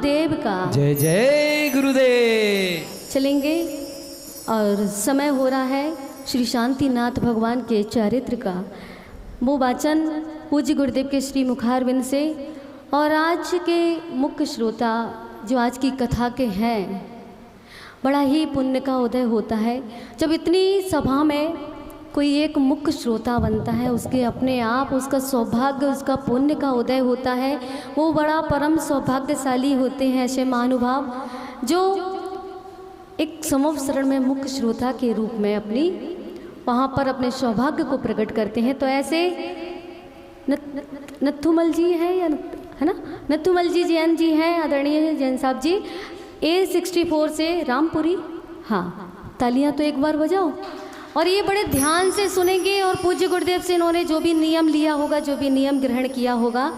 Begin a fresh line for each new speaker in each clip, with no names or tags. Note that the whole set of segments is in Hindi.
गुरुदेव का।
जय जय गुरुदेव।
चलेंगे और समय हो रहा है श्री शांतिनाथ भगवान के चरित्र का, वो वाचन पूज्य गुरुदेव के श्री मुखारविंद से। और आज के मुख्य श्रोता जो आज की कथा के हैं, बड़ा ही पुण्य का उदय होता है जब इतनी सभा में कोई एक मुख्य श्रोता बनता है। उसके अपने आप उसका सौभाग्य, उसका पुण्य का उदय होता है। वो बड़ा परम सौभाग्यशाली होते हैं ऐसे महानुभाव जो एक संवत्सरण में मुख्य श्रोता के रूप में अपनी वहाँ पर अपने सौभाग्य को प्रकट करते हैं। तो ऐसे नथुमल जी हैं या है ना, नथुमल जी जैन जी हैं, आदरणीय जैन साहब जी, A64 से रामपुरी। हाँ, तालियां तो एक बार बजाओ। और ये बड़े ध्यान से सुनेंगे और पूज्य गुरुदेव से इन्होंने जो भी नियम लिया होगा, जो भी नियम ग्रहण किया होगा,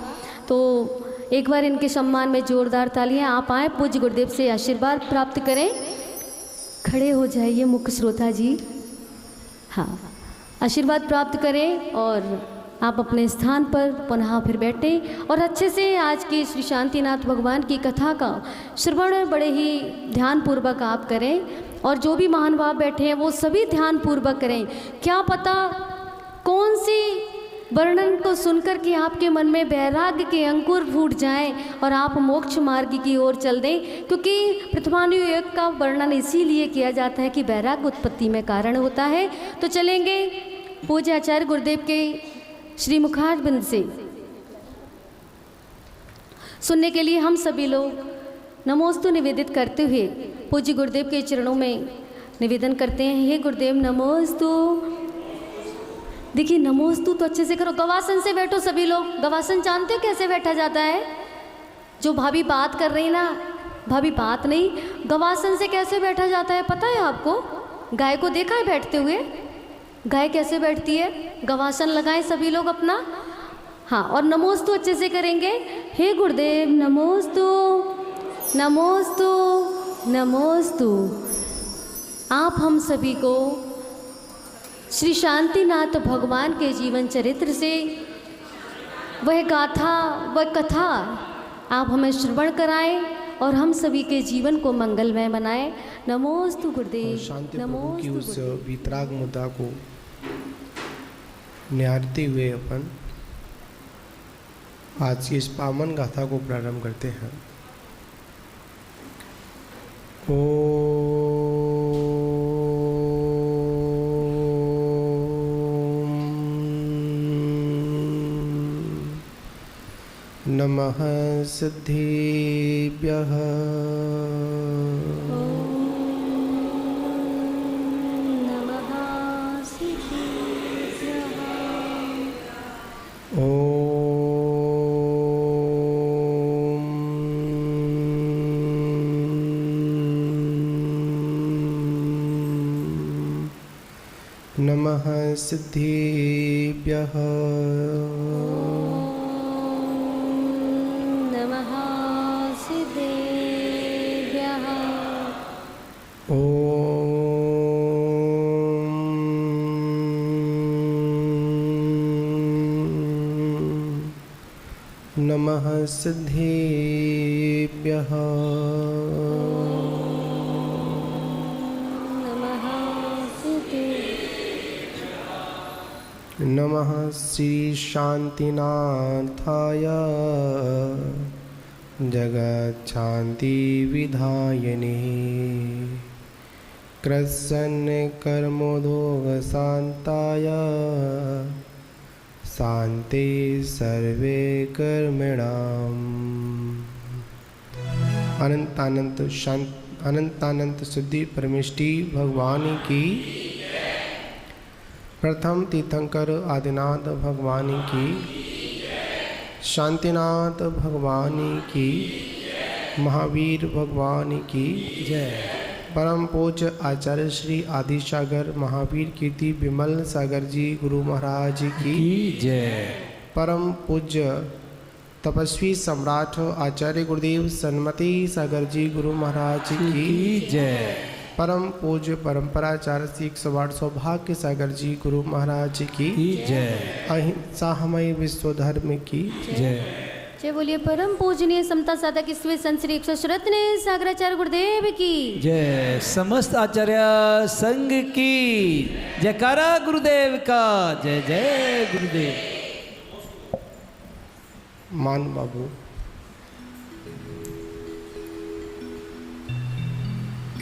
तो एक बार इनके सम्मान में जोरदार तालियां। आप आए, पूज्य गुरुदेव से आशीर्वाद प्राप्त करें। खड़े हो जाइए मुख्य श्रोता जी। हाँ, आशीर्वाद प्राप्त करें और आप अपने स्थान पर पुनः फिर बैठें और अच्छे से आज की श्री शांतिनाथ भगवान की कथा का श्रवण बड़े ही ध्यानपूर्वक आप करें। और जो भी महानुभाव बैठे हैं वो सभी ध्यानपूर्वक करें। क्या पता कौन सी वर्णन को सुनकर के आपके मन में वैराग्य के अंकुर फूट जाएं और आप मोक्ष मार्ग की ओर चल दें, क्योंकि प्रथमानुयोग का वर्णन इसीलिए किया जाता है कि वैराग्य उत्पत्ति में कारण होता है। तो चलेंगे पूज्य आचार्य गुरुदेव के श्री मुखारविंद से सुनने के लिए हम सभी लोग नमोस्तु निवेदित करते हुए पूज्य गुरुदेव के चरणों में निवेदन करते हैं। हे गुरुदेव नमोस्तु। देखिए नमोस्तु तो अच्छे से करो। गवासन से बैठो सभी लोग। गवासन जानते हो कैसे बैठा जाता है? जो भाभी बात कर रही ना, भाभी बात नहीं, गवासन से कैसे बैठा जाता है पता है आपको? गाय को देखा है बैठते हुए? गाय कैसे बैठती है? गवासन लगाएं सभी लोग अपना। हाँ, और नमोस्तु अच्छे से करेंगे। हे गुरुदेव नमोस्तु नमोस्तु नमोस्तु। आप हम सभी को श्री शांतिनाथ भगवान के जीवन चरित्र से वह गाथा, वह कथा आप हमें श्रवण कराएं और हम सभी के जीवन को मंगलमय बनाएं। नमोस्तु गुरुदेव।
नमोस्तु की उस वितराग मुद्दा को निहारते हुए अपन आज की इस पावन गाथा को प्रारंभ करते हैं। नमः सिद्धेभ्यः नमः सिद्धेभ्यः
नमः सिद्धेभ्यः।
नमः सिद्धेभ्यः। नमः श्री शांतिनाथाय जगच्छान्ति विधायिने कृष्ण कर्मोदोग शांताय शांति सर्वे कर्मणाम्। अनंतानंत सिद्धि परमेष्टि भगवान की, प्रथम तीर्थंकर आदिनाथ भगवान की, शांतिनाथ भगवान की, महावीर भगवान की जय। परम पूज्य आचार्य श्री आदि सागर महावीर कीर्ति विमल सागर जी गुरु महाराज की
जय।
परम पूज्य तपस्वी सम्राट आचार्य गुरुदेव सन्मति सागर जी गुरु महाराज की
जय।
परम पूज्य परंपराचार्य श्री 108 सौभाग्य सागर जी गुरु महाराज की
जय।
अहिंसा हमें विश्व धर्म की
जय।
जय बोलिए परम पूजनीय समता साधक ईश्वर संत श्री 117 सागराचार्य गुरुदेव की
जय। समस्त आचार्य संघ की जयकारा गुरुदेव का। जय जय गुरुदेव।
मान बाबू,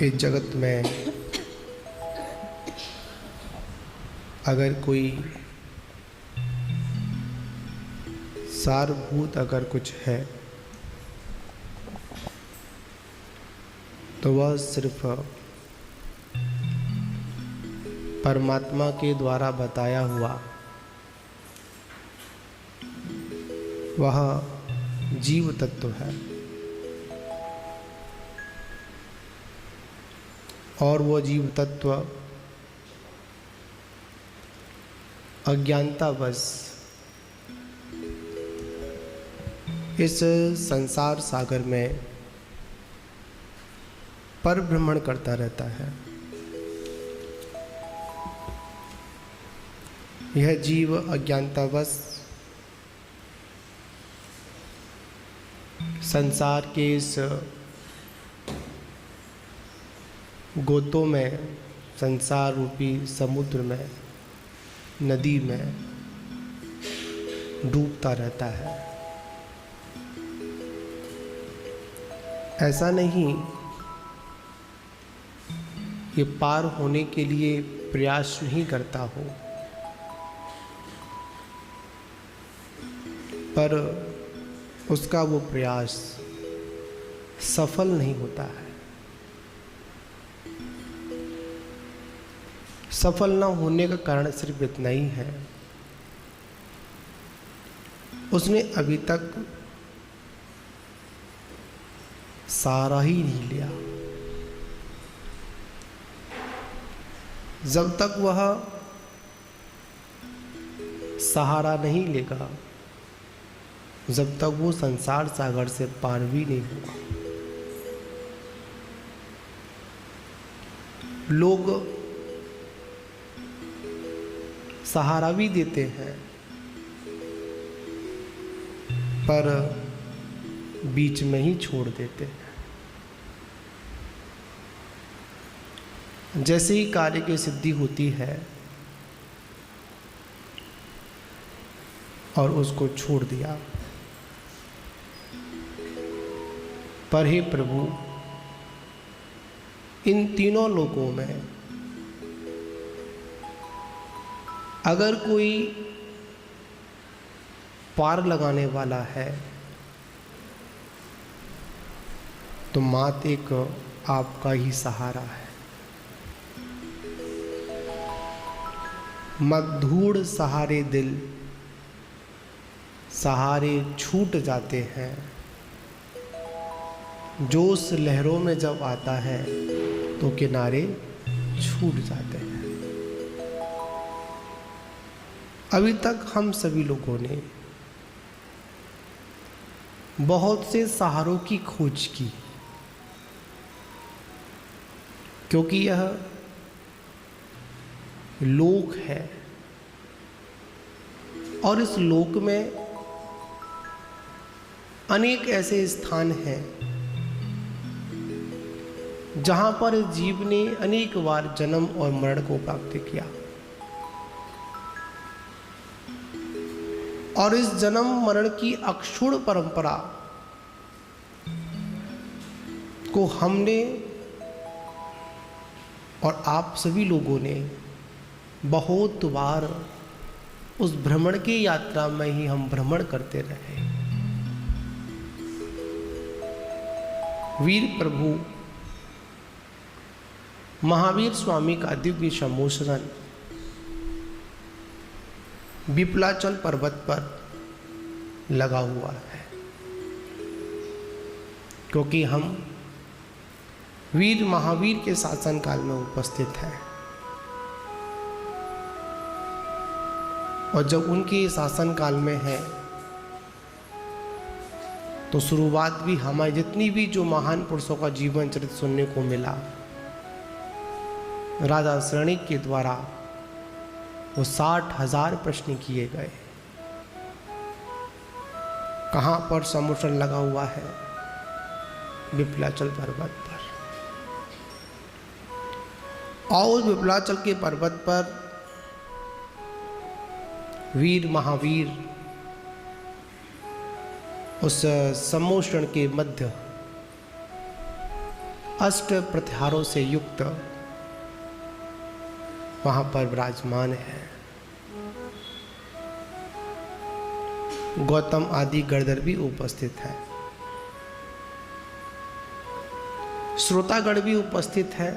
इस जगत में अगर कोई सारभूत अगर कुछ है तो वह सिर्फ परमात्मा के द्वारा बताया हुआ वह जीव तत्व है। और वो जीव तत्व अज्ञानतावश इस संसार सागर में परिभ्रमण करता रहता है। यह जीव अज्ञानतावश संसार के इस गोतों में, संसार रूपी समुद्र में, नदी में डूबता रहता है। ऐसा नहीं ये पार होने के लिए प्रयास नहीं करता हो, पर उसका वो प्रयास सफल नहीं होता है। सफल न होने का कारण सिर्फ इतना ही है, उसने अभी तक सहारा ही नहीं लिया। जब तक वह सहारा नहीं लेगा, जब तक वो संसार सागर से पार भी नहीं होगा। लोग सहारा भी देते हैं, पर बीच में ही छोड़ देते हैं। जैसे ही कार्य की सिद्धि होती है और उसको छोड़ दिया। पर हे प्रभु, इन तीनों लोगों में अगर कोई पार लगाने वाला है तो मात्र एक आपका ही सहारा है। मधुड़ सहारे दिल सहारे छूट जाते हैं, जोश लहरों में जब आता है तो किनारे छूट जाते हैं। अभी तक हम सभी लोगों ने बहुत से सहारों की खोज की, क्योंकि यह लोक है और इस लोक में अनेक ऐसे स्थान हैं जहां पर इस जीव ने अनेक बार जन्म और मरण को प्राप्त किया। और इस जन्म मरण की अक्षुण्ण परंपरा को हमने और आप सभी लोगों ने बहुत बार उस भ्रमण की यात्रा में ही हम भ्रमण करते रहे। वीर प्रभु महावीर स्वामी का दिव्य सम्मोहन विपलाचल पर्वत पर लगा हुआ है, क्योंकि हम वीर महावीर के शासन काल में उपस्थित हैं। और जब उनके शासन काल में है तो शुरुआत भी हमारी जितनी भी जो महान पुरुषों का जीवन चरित्र सुनने को मिला, राजा श्रेणिक के द्वारा वो 60,000 प्रश्न किए गए। कहाँ पर समुद्र लगा हुआ है? विप्लाचल पर्वत पर। और उस विप्लाचल के पर्वत पर वीर महावीर उस सम्मोषण के मध्य अष्ट प्रत्याहारों से युक्त वहां पर विराजमान है। गौतम आदि गणधर भी उपस्थित है, श्रोतागण भी उपस्थित है,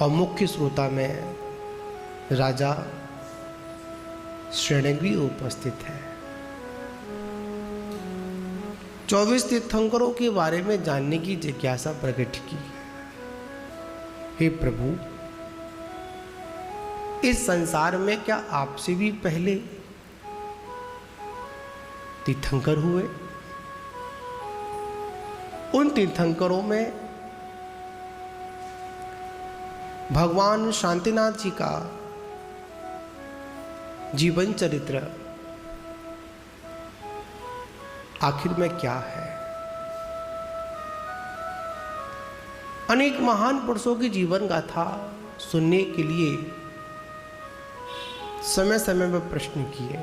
और मुख्य श्रोता में राजा श्रेणिक भी उपस्थित है। 24 तीर्थंकरों के बारे में जानने की जिज्ञासा प्रकट की। हे प्रभु, इस संसार में क्या आपसे भी पहले तीर्थंकर हुए? उन तीर्थंकरों में भगवान शांतिनाथ जी का जीवन चरित्र आखिर में क्या है? अनेक महान पुरुषों की जीवन गाथा सुनने के लिए समय समय पर प्रश्न किए,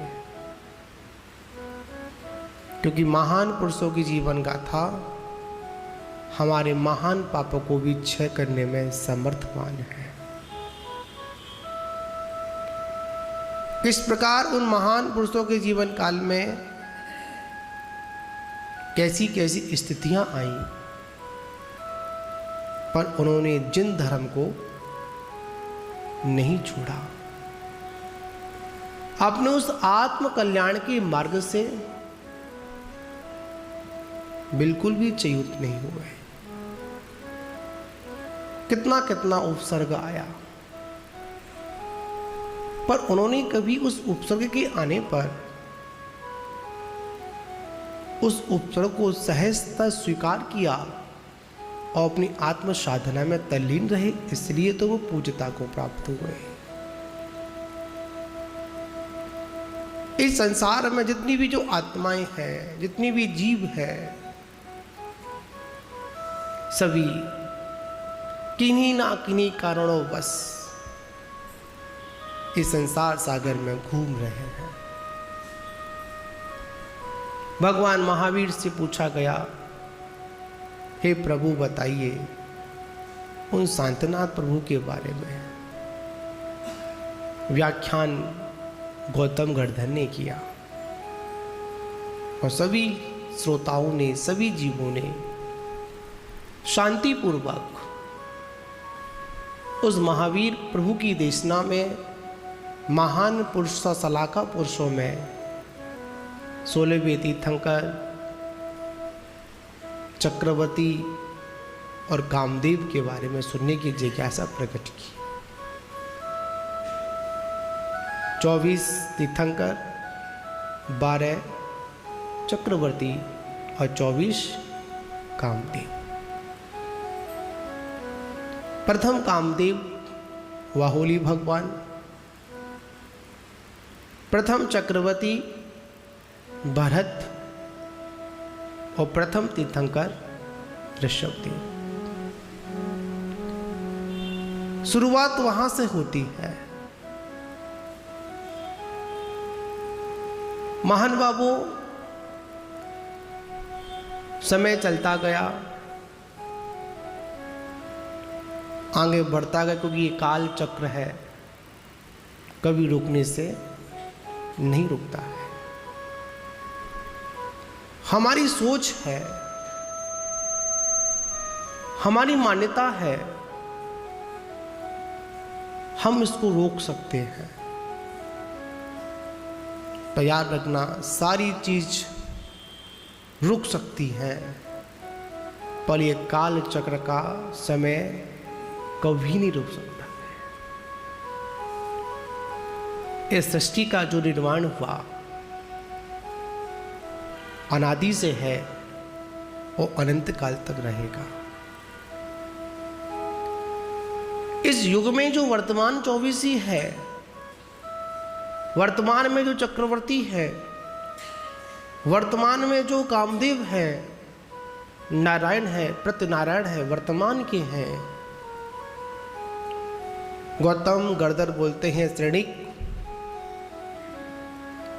क्योंकि महान पुरुषों की जीवन गाथा हमारे महान पापों को भी क्षय करने में समर्थवान है। किस प्रकार उन महान पुरुषों के जीवन काल में कैसी कैसी स्थितियां आई, पर उन्होंने जिन धर्म को नहीं छोड़ा, अपने उस आत्म कल्याण के मार्ग से बिल्कुल भी च्युत नहीं हुए। कितना कितना उपसर्ग आया, पर उन्होंने कभी उस उपसर्ग के आने पर उस उपसर्ग को सहजता स्वीकार किया और अपनी आत्म साधना में तल्लीन रहे, इसलिए तो वो पूज्यता को प्राप्त हुए। इस संसार में जितनी भी जो आत्माएं हैं, जितनी भी जीव है, सभी किन्हीं ना किन्हीं कारणों बस इस संसार सागर में घूम रहे हैं। भगवान महावीर से पूछा गया, हे प्रभु बताइए उन शांतनाथ प्रभु के बारे में। व्याख्यान गौतम गणधर ने किया और सभी श्रोताओं ने, सभी जीवों ने शांतिपूर्वक उस महावीर प्रभु की देशना में महान पुरुष सलाका पुरुषों में 16वें तीर्थंकर, चक्रवर्ती और कामदेव के बारे में सुनने की जिज्ञासा प्रकट की। 24 तीर्थंकर, 12 चक्रवर्ती और 24 कामदेव। प्रथम कामदेव वाहोली भगवान, प्रथम चक्रवर्ती भरत और प्रथम तीर्थंकर ऋषभदेव। शुरुआत वहां से होती है। महान बाबू, समय चलता गया, आगे बढ़ता गया, क्योंकि ये काल चक्र है, कभी रुकने से नहीं रुकता है। हमारी सोच है, हमारी मान्यता है, हम इसको रोक सकते हैं। तो याद रखना, सारी चीज रुक सकती हैं, पर ये काल चक्र का समय कभी नहीं रुक सकता। इस सृष्टि का जो निर्माण हुआ अनादि से है, वो अनंत काल तक रहेगा। इस युग में जो वर्तमान 24 है, वर्तमान में जो चक्रवर्ती है, वर्तमान में जो कामदेव है, नारायण है, प्रत्यनारायण है, वर्तमान के हैं। गौतम गणधर बोलते हैं श्रेणिक,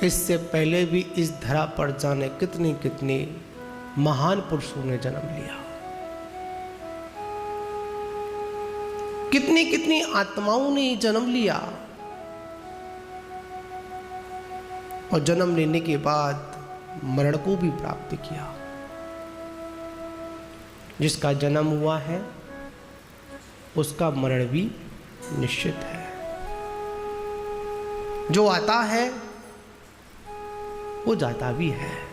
इससे पहले भी इस धरा पर जाने कितने कितने महान पुरुषों ने जन्म लिया, कितनी कितनी आत्माओं ने जन्म लिया, और जन्म लेने के बाद मरण को भी प्राप्त किया। जिसका जन्म हुआ है उसका मरण भी निश्चित है। जो आता है वो जाता भी है,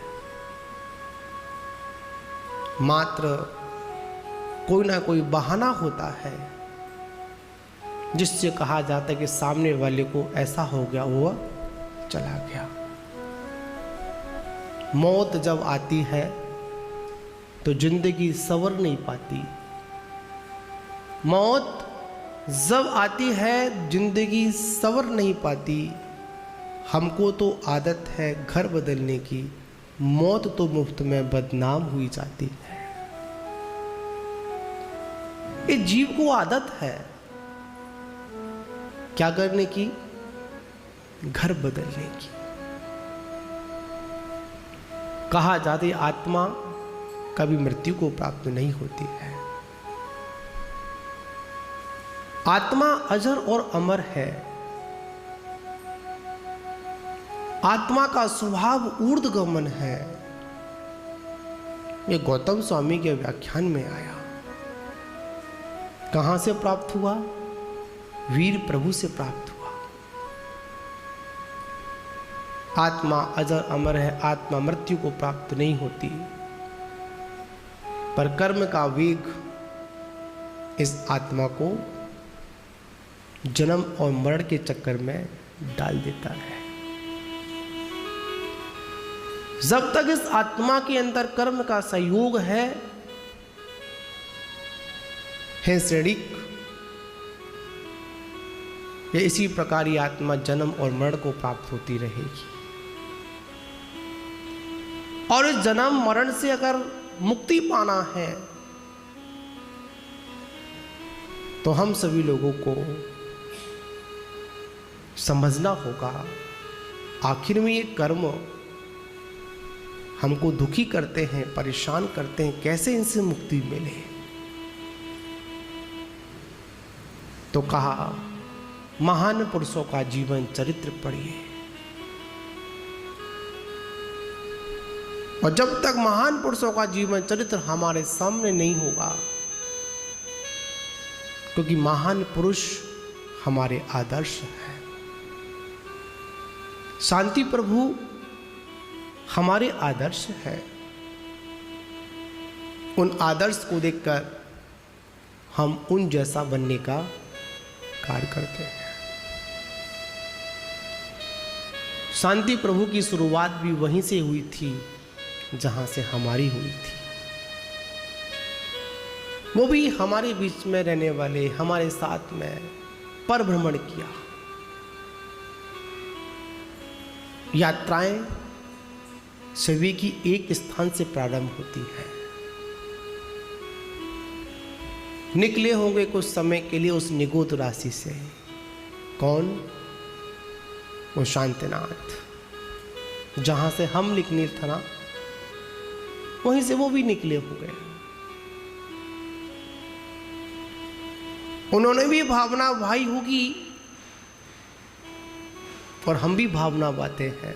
मात्र कोई ना कोई बहाना होता है जिससे कहा जाता है कि सामने वाले को ऐसा हो गया, हुआ चला गया। मौत जब आती है तो जिंदगी संवर नहीं पाती। मौत जब आती है जिंदगी संवर नहीं पाती। हमको तो आदत है घर बदलने की, मौत तो मुफ्त में बदनाम हुई जाती है। इस जीव को आदत है क्या करने की? घर बदलने की। कहा जाता है आत्मा कभी मृत्यु को प्राप्त नहीं होती है। आत्मा अजर और अमर है। आत्मा का स्वभाव ऊर्ध्वगमन है। ये गौतम स्वामी के व्याख्यान में आया। कहां से प्राप्त हुआ? वीर प्रभु से प्राप्त हुआ। आत्मा अजर अमर है, आत्मा मृत्यु को प्राप्त नहीं होती, पर कर्म का वेग इस आत्मा को जन्म और मरण के चक्कर में डाल देता है। जब तक इस आत्मा के अंदर कर्म का संयोग है, श्रेणिक, ये इसी प्रकार ये आत्मा जन्म और मरण को प्राप्त होती रहेगी। और इस जन्म मरण से अगर मुक्ति पाना है तो हम सभी लोगों को समझना होगा आखिर में ये कर्म हमको दुखी करते हैं, परेशान करते हैं, कैसे इनसे मुक्ति मिले। तो कहा महान पुरुषों का जीवन चरित्र पढ़िए, और जब तक महान पुरुषों का जीवन चरित्र हमारे सामने नहीं होगा, क्योंकि महान पुरुष हमारे आदर्श हैं। शांति प्रभु हमारे आदर्श हैं। उन आदर्श को देखकर हम उन जैसा बनने का कार्य करते हैं। शांति प्रभु की शुरुआत भी वहीं से हुई थी जहां से हमारी हुई थी। वो भी हमारे बीच में रहने वाले, हमारे साथ में परिभ्रमण किया। यात्राएं सभी की एक स्थान से प्रारंभ होती है। निकले होंगे कुछ समय के लिए उस निगोद राशि से। कौन? वो शांतिनाथ। जहां से हम निकले था ना, वहीं से वो भी निकले हो गए। उन्होंने भी भावना भाई होगी और हम भी भावना बातें हैं।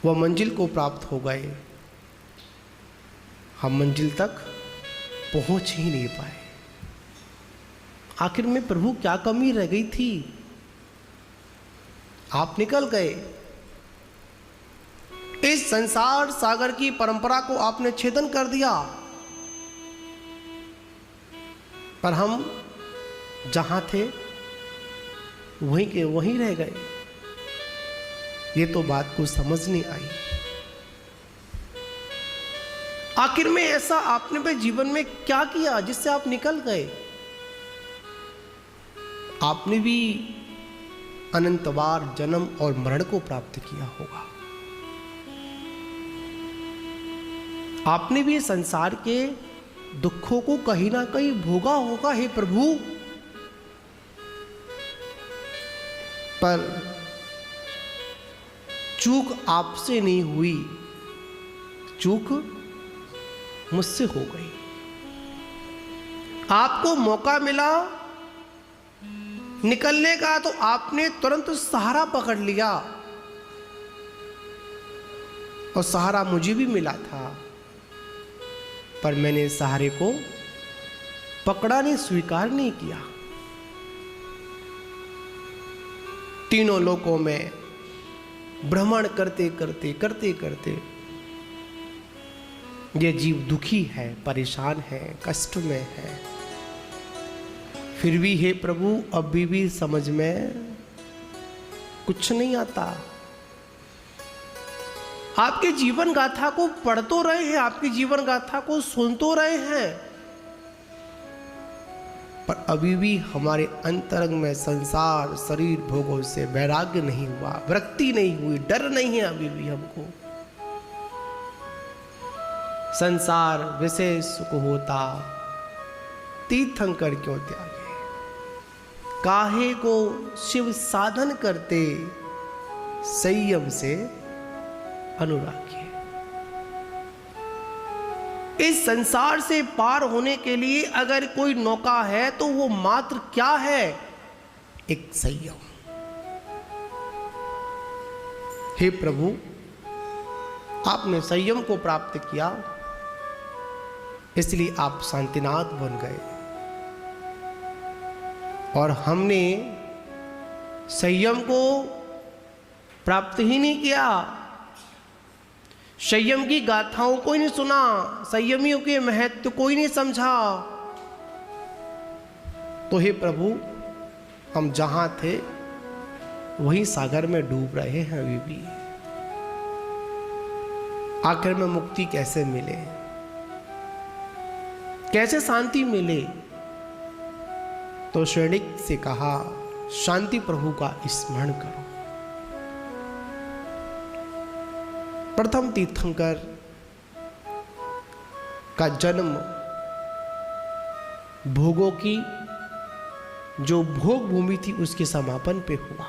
वह मंजिल को प्राप्त हो गए, हम मंजिल तक पहुंच ही नहीं पाए। आखिर में प्रभु क्या कमी रह गई थी? आप निकल गए। इस संसार सागर की परंपरा को आपने छेदन कर दिया, पर हम जहां थे वहीं के वहीं रह गए। ये तो बात को समझ नहीं आई। आखिर में ऐसा आपने अपने जीवन में क्या किया जिससे आप निकल गए? आपने भी अनंत बार जन्म और मरण को प्राप्त किया होगा। आपने भी संसार के दुखों को कहीं ना कहीं भोगा होगा हे प्रभु, पर चूक आपसे नहीं हुई, चूक मुझसे हो गई। आपको मौका मिला निकलने का तो आपने तुरंत सहारा पकड़ लिया, और सहारा मुझे भी मिला था, पर मैंने सहारे को पकड़ा नहीं, स्वीकार नहीं किया। तीनों लोकों में भ्रमण करते करते करते करते ये जीव दुखी है, परेशान है, कष्ट में है। फिर भी हे प्रभु अभी भी समझ में कुछ नहीं आता। आपके जीवन गाथा को पढ़ तो रहे हैं, आपकी जीवन गाथा को सुन तो रहे हैं, पर अभी भी हमारे अंतरंग में संसार शरीर भोगों से वैराग्य नहीं हुआ, विरक्ति नहीं हुई, डर नहीं है अभी भी हमको। संसार विषय सुख होता, तीर्थंकर क्यों त्यागे, काहे को शिव साधन करते, संयम से अनुरागिए। इस संसार से पार होने के लिए अगर कोई नौका है तो वो मात्र क्या है, एक संयम। हे प्रभु आपने संयम को प्राप्त किया, इसलिए आप शांतिनाथ बन गए, और हमने संयम को प्राप्त ही नहीं किया, संयम की गाथाओं को ही नहीं सुना, संयमियों के महत्व को ही नहीं समझा। तो हे प्रभु हम जहां थे वहीं सागर में डूब रहे हैं अभी भी। आखिर में मुक्ति कैसे मिले, कैसे शांति मिले? तो श्रेणिक से कहा शांति प्रभु का स्मरण करो। प्रथम तीर्थंकर का जन्म भोगों की जो भोग भूमि थी उसके समापन पे हुआ।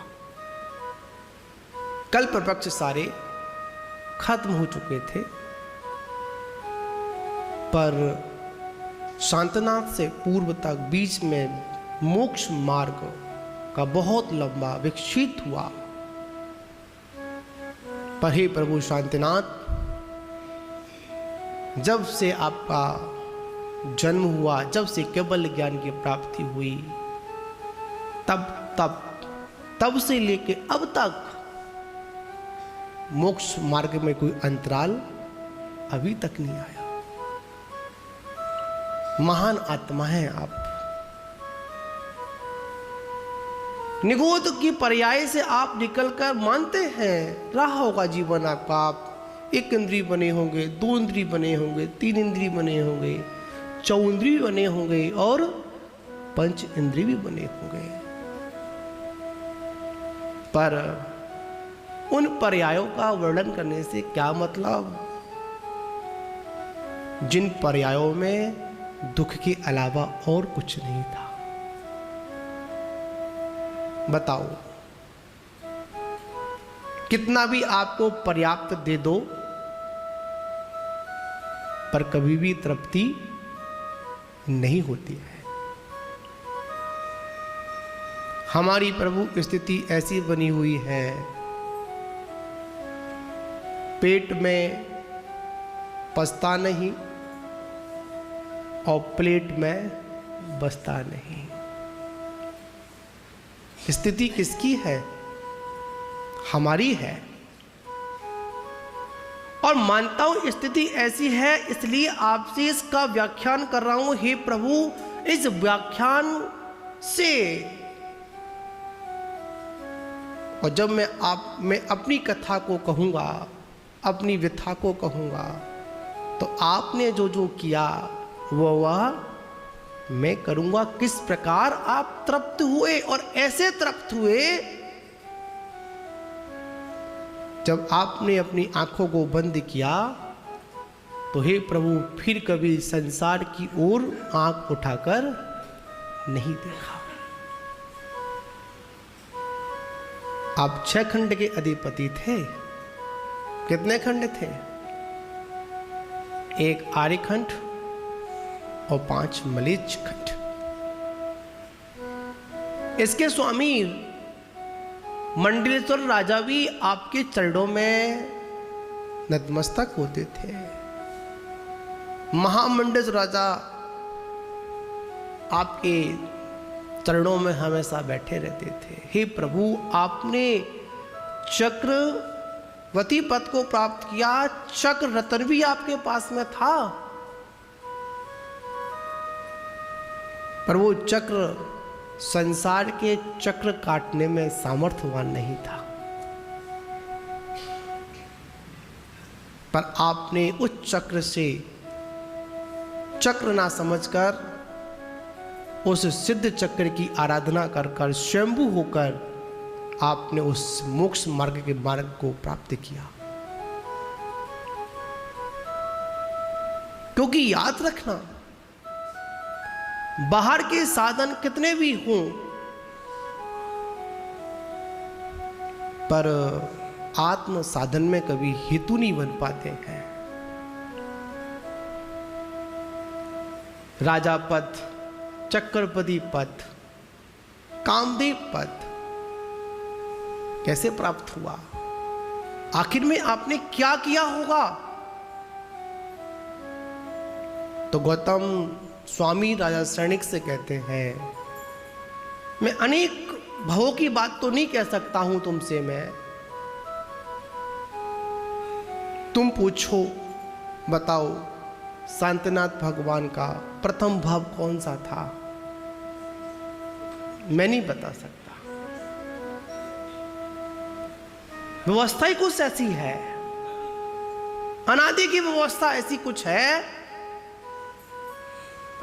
कल्प वृक्ष सारे खत्म हो चुके थे, पर शांतनाथ से पूर्व तक बीच में मोक्ष मार्ग का बहुत लंबा विकसित हुआ। पर हे प्रभु शांतिनाथ, जब से आपका जन्म हुआ, जब से केवल ज्ञान की प्राप्ति हुई, तब से लेके अब तक मोक्ष मार्ग में कोई अंतराल अभी तक नहीं आया। महान आत्मा है आप। निगोद की पर्याय से आप निकलकर मानते हैं रहा होगा जीवन आपका। आप एक इंद्रिय बने होंगे, दो इंद्रिय बने होंगे, तीन इंद्रिय बने होंगे, चौंद्रिय बने होंगे और पंच इंद्रिय भी बने होंगे। पर उन पर्यायों का वर्णन करने से क्या मतलब, जिन पर्यायों में दुख के अलावा और कुछ नहीं था। बताओ, कितना भी आपको पर्याप्त दे दो, पर कभी भी तृप्ति नहीं होती है। हमारी प्रभु स्थिति ऐसी बनी हुई है, पेट में पचता नहीं और प्लेट में बसता नहीं। स्थिति किसकी है? हमारी है। और मानता हूं स्थिति ऐसी है, इसलिए आपसे इसका व्याख्यान कर रहा हूं। हे प्रभु, इस व्याख्यान से, और जब मैं अपनी कथा को कहूंगा, अपनी व्यथा को कहूंगा, तो आपने जो जो किया वह मैं करूंगा। किस प्रकार आप तृप्त हुए, और ऐसे तृप्त हुए जब आपने अपनी आंखों को बंद किया तो हे प्रभु फिर कभी संसार की ओर आंख उठाकर नहीं देखा। आप 6 खंड के अधिपति थे। कितने खंड थे? 1 आर्यखंड और 5 मलेच्छ खंड। इसके स्वामी मंडलेश्वर राजा भी आपके चरणों में नतमस्तक होते थे। महामंडलेश्वर राजा आपके चरणों में हमेशा बैठे रहते थे। हे प्रभु, आपने चक्रवती पद को प्राप्त किया, चक्र रत्न भी आपके पास में था, पर वो चक्र संसार के चक्र काटने में सामर्थ्यवान नहीं था। पर आपने उस चक्र से चक्र ना समझकर उस सिद्ध चक्र की आराधना कर कर स्वयंभू होकर आपने उस मोक्ष मार्ग के मार्ग को प्राप्त किया। क्योंकि याद रखना, बाहर के साधन कितने भी हों, पर आत्म साधन में कभी हेतु नहीं बन पाते हैं। राजा पद, चक्रपति पद, कामदेव पद कैसे प्राप्त हुआ? आखिर में आपने क्या किया होगा? तो गौतम स्वामी राजा सैनिक से कहते हैं, मैं अनेक भवों की बात तो नहीं कह सकता हूं तुमसे मैं, तुम पूछो, बताओ शांतिनाथ भगवान का प्रथम भाव कौन सा था? मैं नहीं बता सकता। व्यवस्था ही कुछ ऐसी है, अनादि की व्यवस्था ऐसी कुछ है।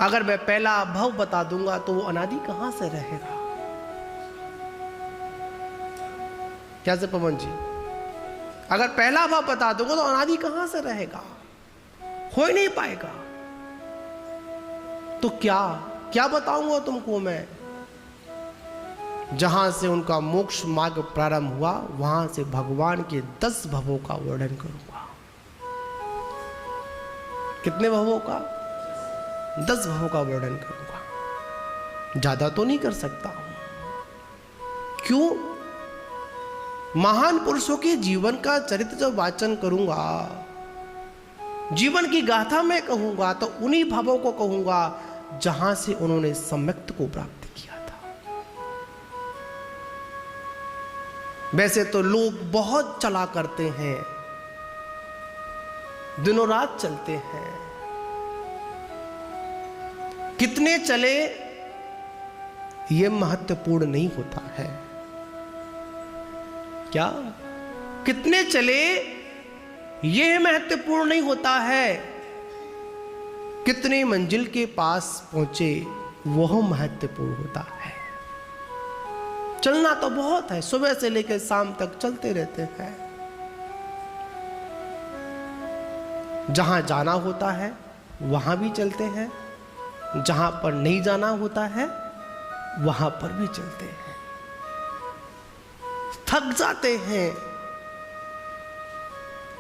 अगर मैं पहला भव बता दूंगा तो वो अनादि कहां से रहेगा? क्या से पवन जी, अगर पहला भव बता दूंगा तो अनादि कहां से रहेगा? हो ही नहीं पाएगा। तो क्या क्या बताऊंगा तुमको मैं? जहां से उनका मोक्ष मार्ग प्रारंभ हुआ वहां से भगवान के 10 भवों का वर्णन करूंगा। कितने भवों का? 10 भवों का वर्णन करूंगा। ज्यादा तो नहीं कर सकता हूं। क्यों? महान पुरुषों के जीवन का चरित्र जब वाचन करूंगा, जीवन की गाथा में कहूंगा, तो उन्हीं भावों को कहूंगा जहां से उन्होंने सम्यक्त को प्राप्त किया था। वैसे तो लोग बहुत चला करते हैं, दिनों रात चलते हैं, कितने चले ये महत्वपूर्ण नहीं होता है। क्या कितने चले यह महत्वपूर्ण नहीं होता है, कितने मंजिल के पास पहुंचे वह महत्वपूर्ण होता है। चलना तो बहुत है, सुबह से लेकर शाम तक चलते रहते हैं। जहां जाना होता है वहां भी चलते हैं, जहां पर नहीं जाना होता है वहां पर भी चलते हैं। थक जाते हैं,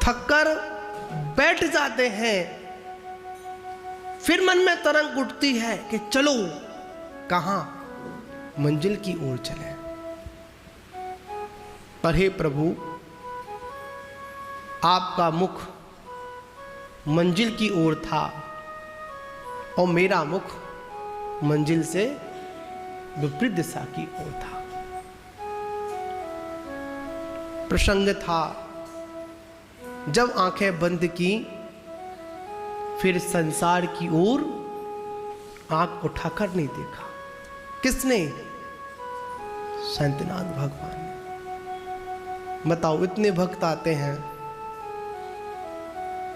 थककर बैठ जाते हैं, फिर मन में तरंग उठती है कि चलो कहां? मंजिल की ओर चले। पर हे प्रभु, आपका मुख मंजिल की ओर था और मेरा मुख मंजिल से विपरीत दिशा की ओर था। प्रसंग था जब आंखें बंद की, फिर संसार की ओर आंख उठाकर नहीं देखा। किसने? शांतिनाथ भगवान ने। बताओ, इतने भक्त आते हैं,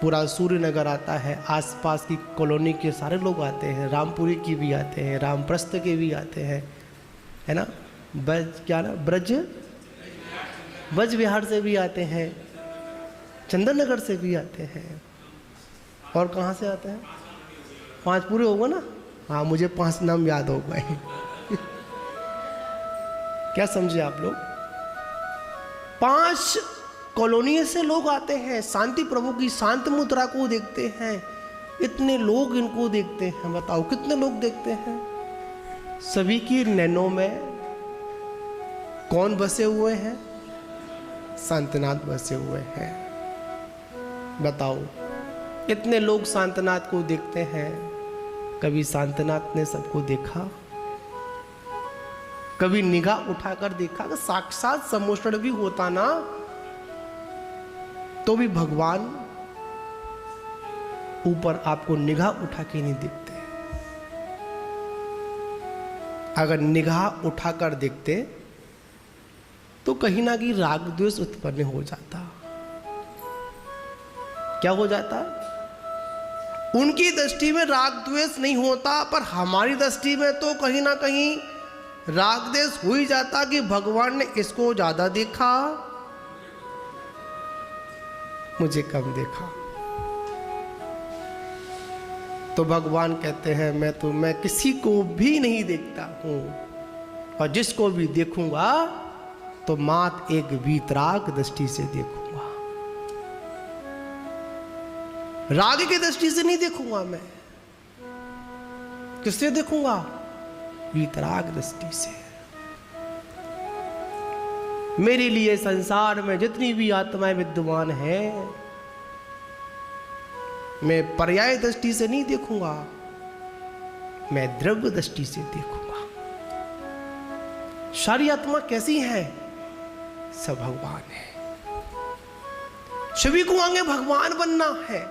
पूरा सूर्य नगर आता है, आसपास की कॉलोनी के सारे लोग आते हैं, रामपुरी की भी आते हैं, रामप्रस्थ के भी आते हैं, है ना, ब्रज क्या ना ब्रज विहार से भी आते हैं, चंदन नगर से भी आते हैं। और कहाँ से आते हैं? 5 पूरे हो गए ना? हाँ, मुझे 5 नाम याद हो गए। क्या समझे आप लोग? 5 कॉलोनी से लोग आते हैं, शांति प्रभु की शांत मुद्रा को देखते हैं। इतने लोग इनको देखते हैं, बताओ कितने लोग देखते हैं? सभी की नैनों में कौन बसे हुए हैं? शांतनाथ बसे हुए हैं। बताओ, इतने लोग शांतनाथ को देखते हैं, कभी शांतनाथ ने सबको देखा? कभी निगाह उठाकर देखा? कि साक्षात सम्मोषण भी होता ना तो भी भगवान ऊपर आपको निगाह उठा के नहीं देखते। अगर निगाह उठाकर देखते तो कहीं ना कहीं राग द्वेष उत्पन्न हो जाता। क्या हो जाता? उनकी दृष्टि में राग द्वेष नहीं होता, पर हमारी दृष्टि में तो कहीं ना कहीं राग द्वेष हो ही जाता कि भगवान ने इसको ज्यादा देखा, मुझे कम देखा। तो भगवान कहते हैं मैं किसी को भी नहीं देखता हूं, और जिसको भी देखूंगा तो मात एक वीतराग दृष्टि से देखूंगा, राग की दृष्टि से नहीं देखूंगा। मैं किससे देखूंगा? वीतराग दृष्टि से। मेरे लिए संसार में जितनी भी आत्माएं विद्यमान हैं, मैं पर्याय दृष्टि से नहीं देखूंगा, मैं द्रव्य दृष्टि से देखूंगा। सारी आत्मा कैसी है? सब भगवान है। सभी को आगे भगवान बनना है।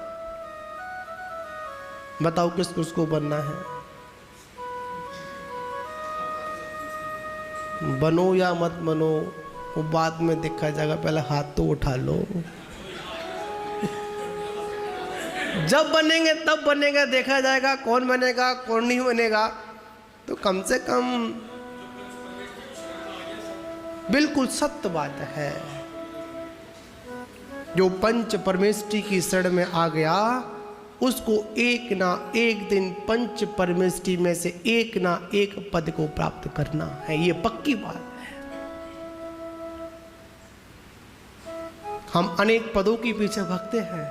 बताओ किसको उसको बनना है? बनो या मत बनो वो बाद में देखा जाएगा, पहले हाथ तो उठा लो। जब बनेंगे तब बनेगा, देखा जाएगा कौन बनेगा कौन नहीं बनेगा। तो कम से कम बिल्कुल सत्य बात है, जो पंच परमेष्टि की शरण में आ गया उसको एक ना एक दिन पंच परमेष्टि में से एक ना एक पद को प्राप्त करना है। ये पक्की बात है। हम अनेक पदों के पीछे भागते हैं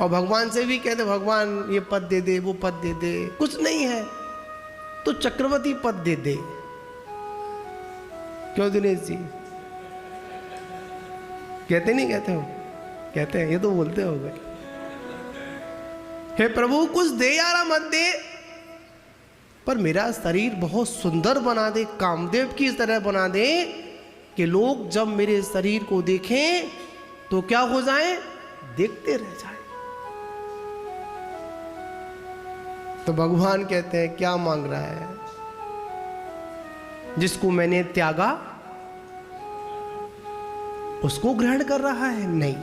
और भगवान से भी कहते भगवान ये पद दे दे, वो पद दे दे। कुछ नहीं है तो चक्रवर्ती पद दे दे। क्यों दिनेश जी? कहते नहीं कहते हो? कहते हैं, ये तो बोलते हो गए। हे प्रभु कुछ दे यार, मत दे, पर मेरा शरीर बहुत सुंदर बना दे, कामदेव की तरह बना दे कि लोग जब मेरे शरीर को देखें तो क्या हो जाए? देखते रह जाए। तो भगवान कहते हैं क्या मांग रहा है? जिसको मैंने त्यागा उसको ग्रहण कर रहा है? नहीं।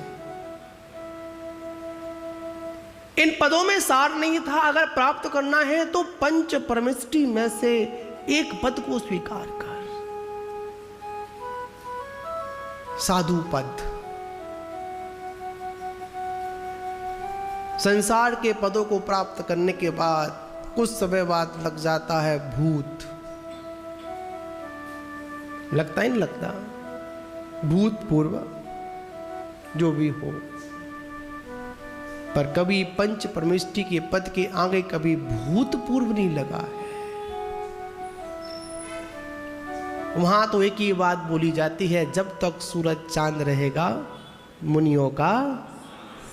इन पदों में सार नहीं था। अगर प्राप्त करना है तो पंच परमेष्टि में से एक पद को स्वीकार कर। साधु पद। संसार के पदों को प्राप्त करने के बाद कुछ समय बाद लग जाता है भूत। लगता ही नहीं लगता? भूतपूर्व जो भी हो, पर कभी पंच परमेष्टि के पद के आगे कभी भूतपूर्व नहीं लगा है। वहां तो एक ही बात बोली जाती है, जब तक सूरज चांद रहेगा मुनियों का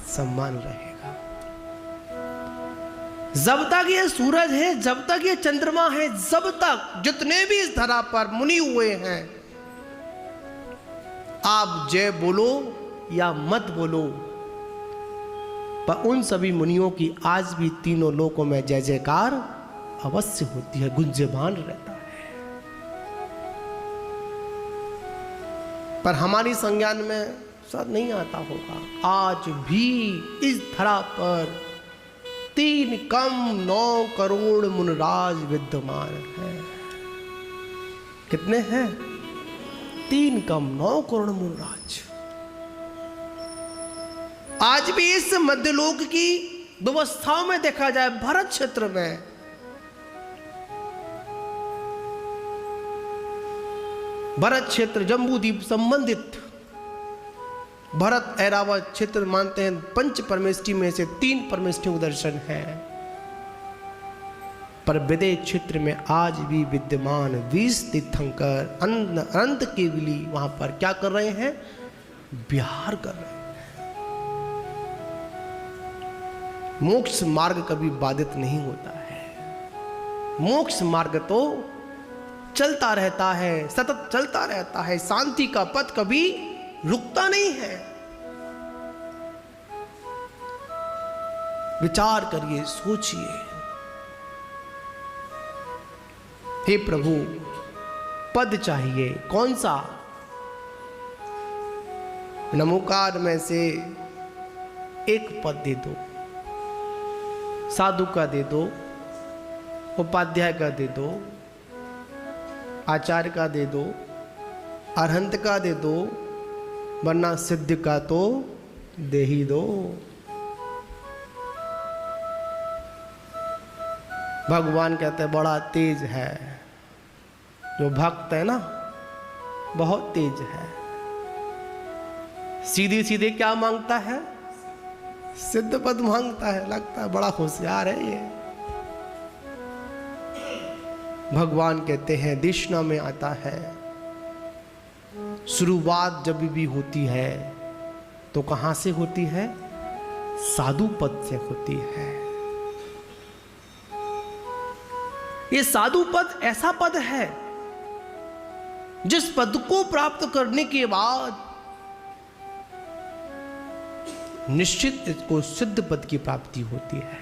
सम्मान रहेगा। जब तक ये सूरज है, जब तक ये चंद्रमा है, जब तक जितने भी इस धरा पर मुनि हुए हैं, आप जय बोलो या मत बोलो, पर उन सभी मुनियों की आज भी तीनों लोकों में जय जयकार अवश्य होती है, गुंजयमान रहता है। पर हमारी संज्ञान में शायद नहीं आता होगा। आज भी इस धरा पर 3 कम 9 करोड़ मुनराज विद्यमान हैं। कितने हैं? 3 कम 9 करोड़ मुनराज। आज भी इस मध्यलोक की व्यवस्थाओं में देखा जाए, भरत क्षेत्र में भरत क्षेत्र जम्बूद्वीप संबंधित भरत ऐरावत क्षेत्र मानते हैं पंच परमेष्टि में से 3 परमेष्टियों का दर्शन है। पर विदेह क्षेत्र में आज भी विद्यमान 20 तीर्थंकर अनंत केवली वहां पर क्या कर रहे हैं? विहार कर रहे हैं। मोक्ष मार्ग कभी बाधित नहीं होता है। मोक्ष मार्ग तो चलता रहता है, सतत चलता रहता है। शांति का पथ कभी रुकता नहीं है। विचार करिए, सोचिए। हे प्रभु, पद चाहिए, कौन सा? नमोकार में से एक पद दे दो। साधु का दे दो, उपाध्याय का दे दो, आचार्य का दे दो, अरहंत का दे दो, वरना सिद्ध का तो दे ही दो। भगवान कहते हैं बड़ा तेज है, जो भक्त है ना बहुत तेज है। सीधे सीधे क्या मांगता है? सिद्ध पद मांगता है। लगता है बड़ा होशियार है ये। भगवान कहते हैं दिशना में आता है। शुरुआत जब भी होती है तो कहां से होती है? साधु पद से होती है। ये साधु पद ऐसा पद है जिस पद को प्राप्त करने के बाद निश्चित इसको सिद्ध पद की प्राप्ति होती है।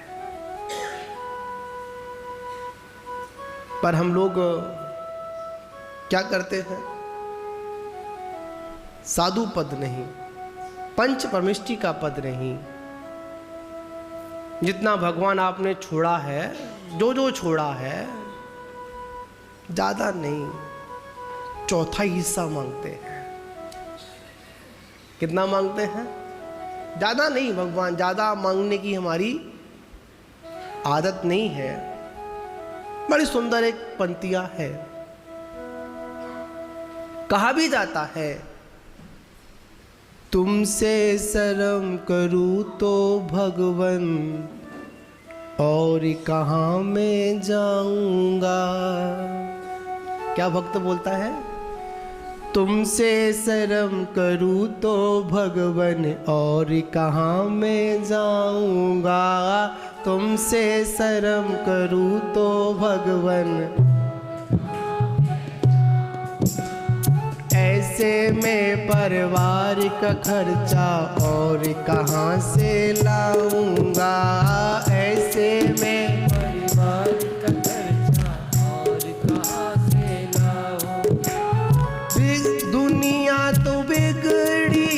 पर हम लोग क्या करते हैं? साधु पद नहीं, पंच परमेष्टि का पद नहीं। जितना भगवान आपने छोड़ा है, जो छोड़ा है, ज्यादा नहीं, चौथा हिस्सा मांगते हैं। कितना मांगते हैं? ज्यादा नहीं। भगवान ज्यादा मांगने की हमारी आदत नहीं है। बड़ी सुंदर एक पंक्तियां है। कहा भी जाता है तुमसे शर्म करूं तो भगवन और कहाँ मैं जाऊंगा। क्या भक्त बोलता है? तुमसे शर्म करूं तो भगवन और कहाँ मैं जाऊंगा। तुमसे शर्म करूं तो भगवन ऐसे में परिवार का खर्चा और कहाँ से लाऊंगा। ऐसे में परिवार का खर्चा और कहाँ से लाऊंगा। दुनिया तो बिगड़ी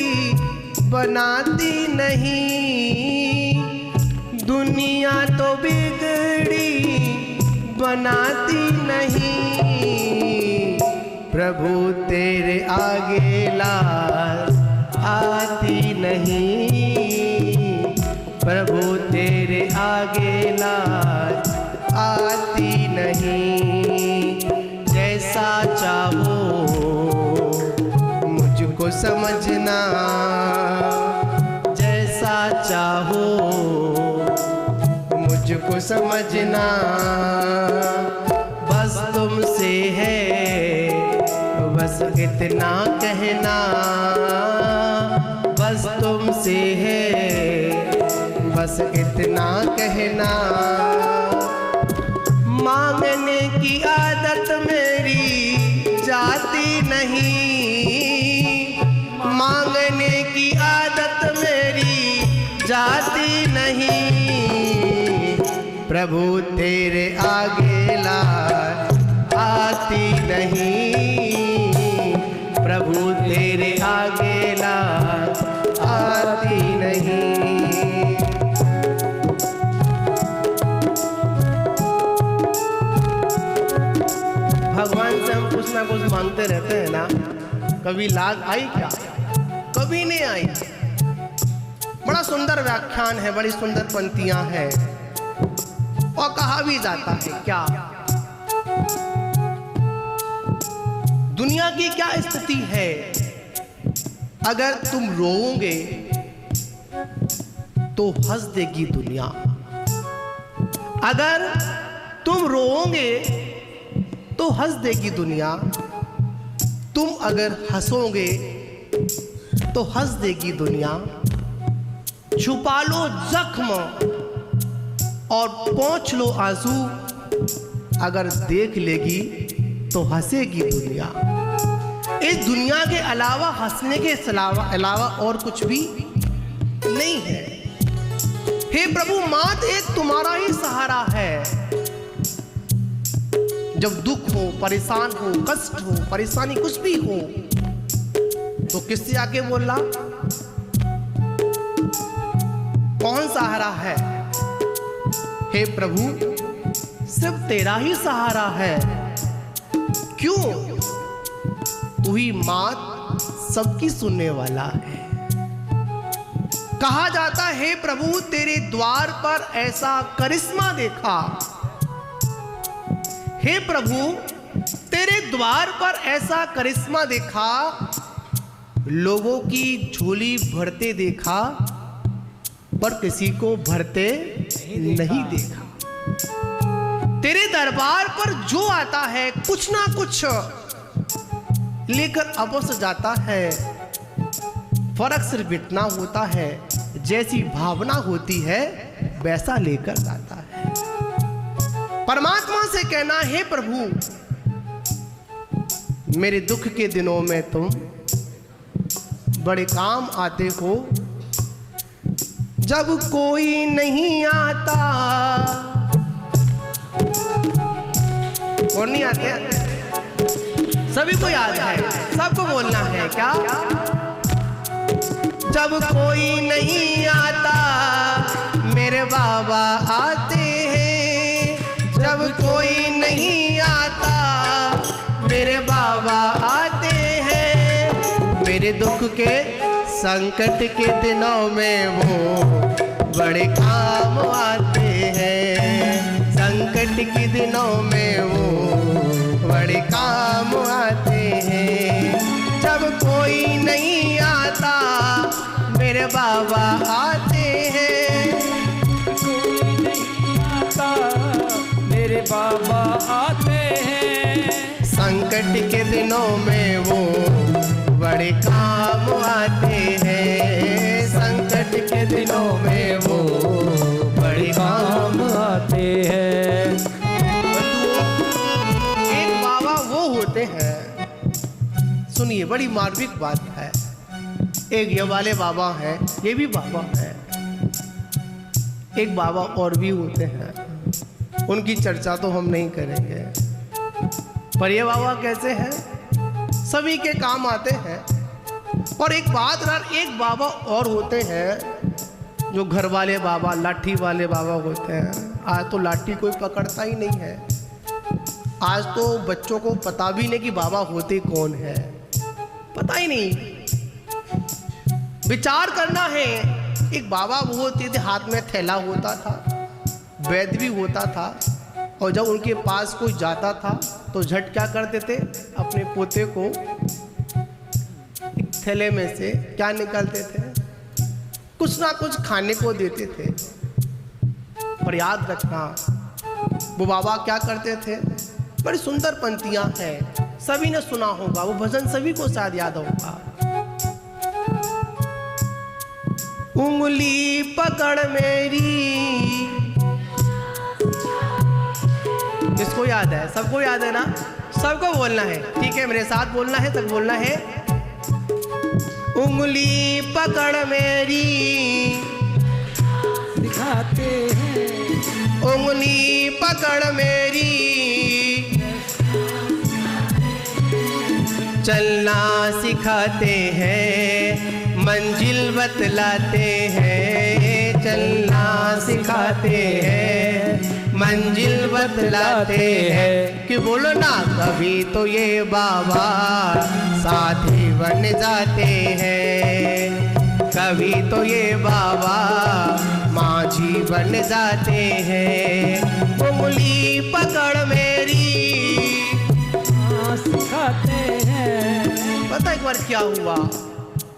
बनाती नहीं, दुनिया तो बिगड़ी बनाती नहीं। प्रभु तेरे आगे लाज आती नहीं। प्रभु तेरे आगे लाज आती नहीं। जैसा चाहो मुझको समझना, जैसा चाहो मुझको समझना। बस तुमसे है बस इतना कहना। बस तुमसे है बस इतना कहना। मांगने की आदत मेरी जाती नहीं। मांगने की आदत मेरी जाती नहीं। प्रभु तेरे आगे लाज आती नहीं। प्रभु तेरे आगे लाज आती नहीं। भगवान से हम कुछ ना कुछ मांगते रहते हैं ना। कभी लाज आई क्या? कभी नहीं आई। बड़ा सुंदर व्याख्यान है, बड़ी सुंदर पंक्तियां हैं। और कहा भी जाता है क्या, दुनिया की क्या स्थिति है, अगर तुम रोओगे तो हंस देगी दुनिया, अगर तुम रोओगे तो हंस देगी दुनिया, तुम अगर हंसोगे तो हंस देगी दुनिया। छुपा लो जख्म और पोंछ लो आंसू, अगर देख लेगी तो हंसेगी दुनिया। इस दुनिया के अलावा, हंसने के अलावा और कुछ भी नहीं है। हे प्रभु, मात्र एक तुम्हारा ही सहारा है। जब दुख हो, परेशान हो, कष्ट हो, परेशानी कुछ भी हो, तो किससे आके बोलना? कौन सहारा है? हे प्रभु, सिर्फ तेरा ही सहारा है। क्यों? तू ही मात सबकी सुनने वाला है। कहा जाता है, प्रभु तेरे द्वार पर ऐसा करिश्मा देखा। हे प्रभु, तेरे द्वार पर ऐसा करिश्मा देखा, लोगों की झोली भरते देखा, पर किसी को भरते नहीं देखा। तेरे दरबार पर जो आता है कुछ ना कुछ लेकर अवश्य जाता है। फर्क सिर्फ इतना होता है, जैसी भावना होती है वैसा लेकर जाता है। परमात्मा से कहना, हे प्रभु मेरे दुख के दिनों में तुम बड़े काम आते हो। जब कोई नहीं आता, और नहीं आते, सभी को याद है, सबको बोलना है क्या? जब कोई नहीं आता मेरे बाबा आते हैं, जब कोई नहीं आता मेरे बाबा आते हैं। मेरे दुख के संकट के दिनों में वो बड़े काम आते हैं। संकट के दिनों में वो बड़े काम आते हैं। जब कोई नहीं आता मेरे बाबा आते हैं।
कोई नहीं आता मेरे बाबा आते हैं।
संकट के दिनों में वो बड़े काम आते हैं। संकट के दिनों में वो बड़े काम
आते हैं।
एक बाबा वो होते हैं, सुनिए बड़ी मार्मिक बात है। एक ये वाले बाबा हैं, ये भी बाबा हैं। एक बाबा और भी होते हैं, उनकी चर्चा तो हम नहीं करेंगे। पर ये बाबा कैसे हैं? सभी के काम आते हैं। और एक बात, एक बाबा और होते हैं जो घर वाले बाबा, लाठी वाले बाबा होते हैं। आज तो लाठी कोई पकड़ता ही नहीं है। आज तो बच्चों को पता भी नहीं कि बाबा होते कौन है, पता ही नहीं। विचार करना है, एक बाबा वो होते थे, हाथ में थैला होता था, वैद्य भी होता था। और जब उनके पास कोई जाता था तो झट क्या करते थे, अपने पोते को एक थैले में से क्या निकालते थे, कुछ ना कुछ खाने को देते थे। पर याद रखना, वो बाबा क्या करते थे, बड़ी सुंदर पंक्तियां हैं, सभी ने सुना होगा, वो भजन सभी को शायद याद होगा। उंगली पकड़ मेरी, किसको याद है? सबको याद है ना? सबको बोलना है, ठीक है, मेरे साथ बोलना है, सब बोलना है। उंगली पकड़ मेरी
दिखाते हैं,
उंगली पकड़ मेरी चलना सिखाते हैं, मंजिल बतलाते हैं। चलना सिखाते हैं, मंजिल बतलाते हैं। कि बोलो ना, कभी तो ये बाबा साथी बन जाते हैं। कभी तो ये बाबा माझी बन जाते हैं। उंगली पकड़ मेरी
सिखाते हैं।
पता एक बार क्या हुआ,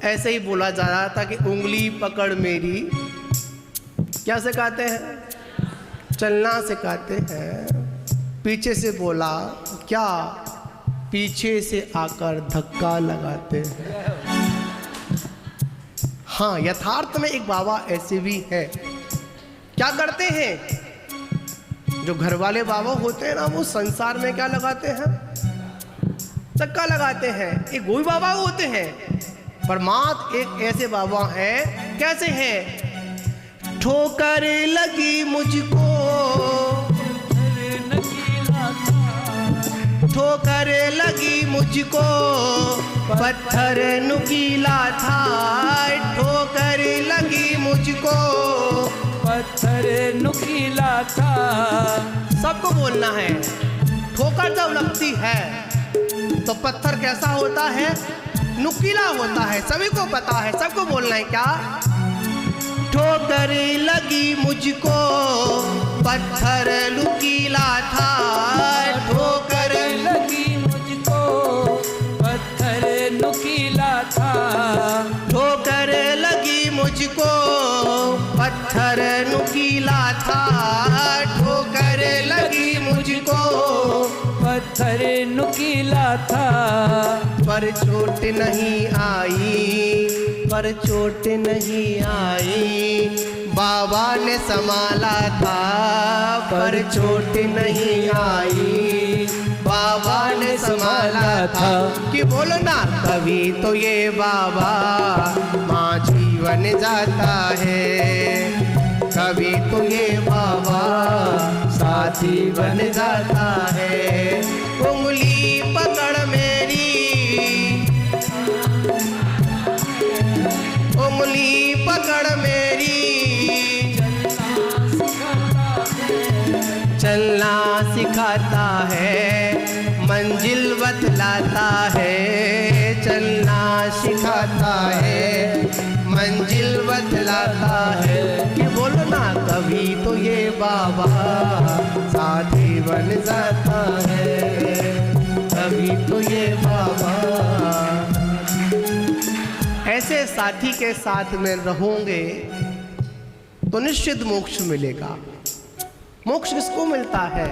ऐसे ही बोला जा रहा था कि उंगली पकड़ मेरी, क्या सिखाते हैं? चलना सिखाते हैं। पीछे से बोला क्या, पीछे से आकर धक्का लगाते हैं। हाँ, यथार्थ में एक बाबा ऐसे भी है। क्या करते हैं? जो घर वाले बाबा होते हैं ना, वो संसार में क्या लगाते हैं? धक्का लगाते हैं। एक वही बाबा होते हैं। परमात्मा एक ऐसे बाबा हैं। कैसे हैं? ठोकर लगी मुझको, ठोकर लगी मुझको, पत्थर नुकीला था। ठोकर लगी मुझको,
पत्थर नुकीला था।
सबको बोलना है। ठोकर जब लगती है तो पत्थर कैसा होता है? नुकीला होता है। सभी को पता है, सबको बोलना है क्या? ठोकर लगी मुझको, पत्थर नुकीला था। ठोकर
लगी मुझको, पत्थर नुकीला था।
ठोकर लगी मुझको, पत्थर नुकीला था। ठोकर लगी मुझको,
पत्थर नुकीला था।
पर चोट नहीं आई, पर चोट नहीं आई, बाबा ने संभाला था। पर चोट नहीं आई, बाबा ने संभाला था। कि बोलो ना, कभी तो ये बाबा माझी बन जाता है। कभी तो ये बाबा साथी बन जाता है। उंगली पकड़ मेरी, उंगली पकड़ मेरी, चलना सिखाता है, मंजिल बतलाता है। चलना सिखाता है, मंजिल बतलाता है। कि बोलो ना, कभी तो ये बाबा साथी बन जाता है। कभी तो ये बाबा। ऐसे साथी के साथ में रहोगे तो निश्चित मोक्ष मिलेगा। मोक्ष किसको मिलता है?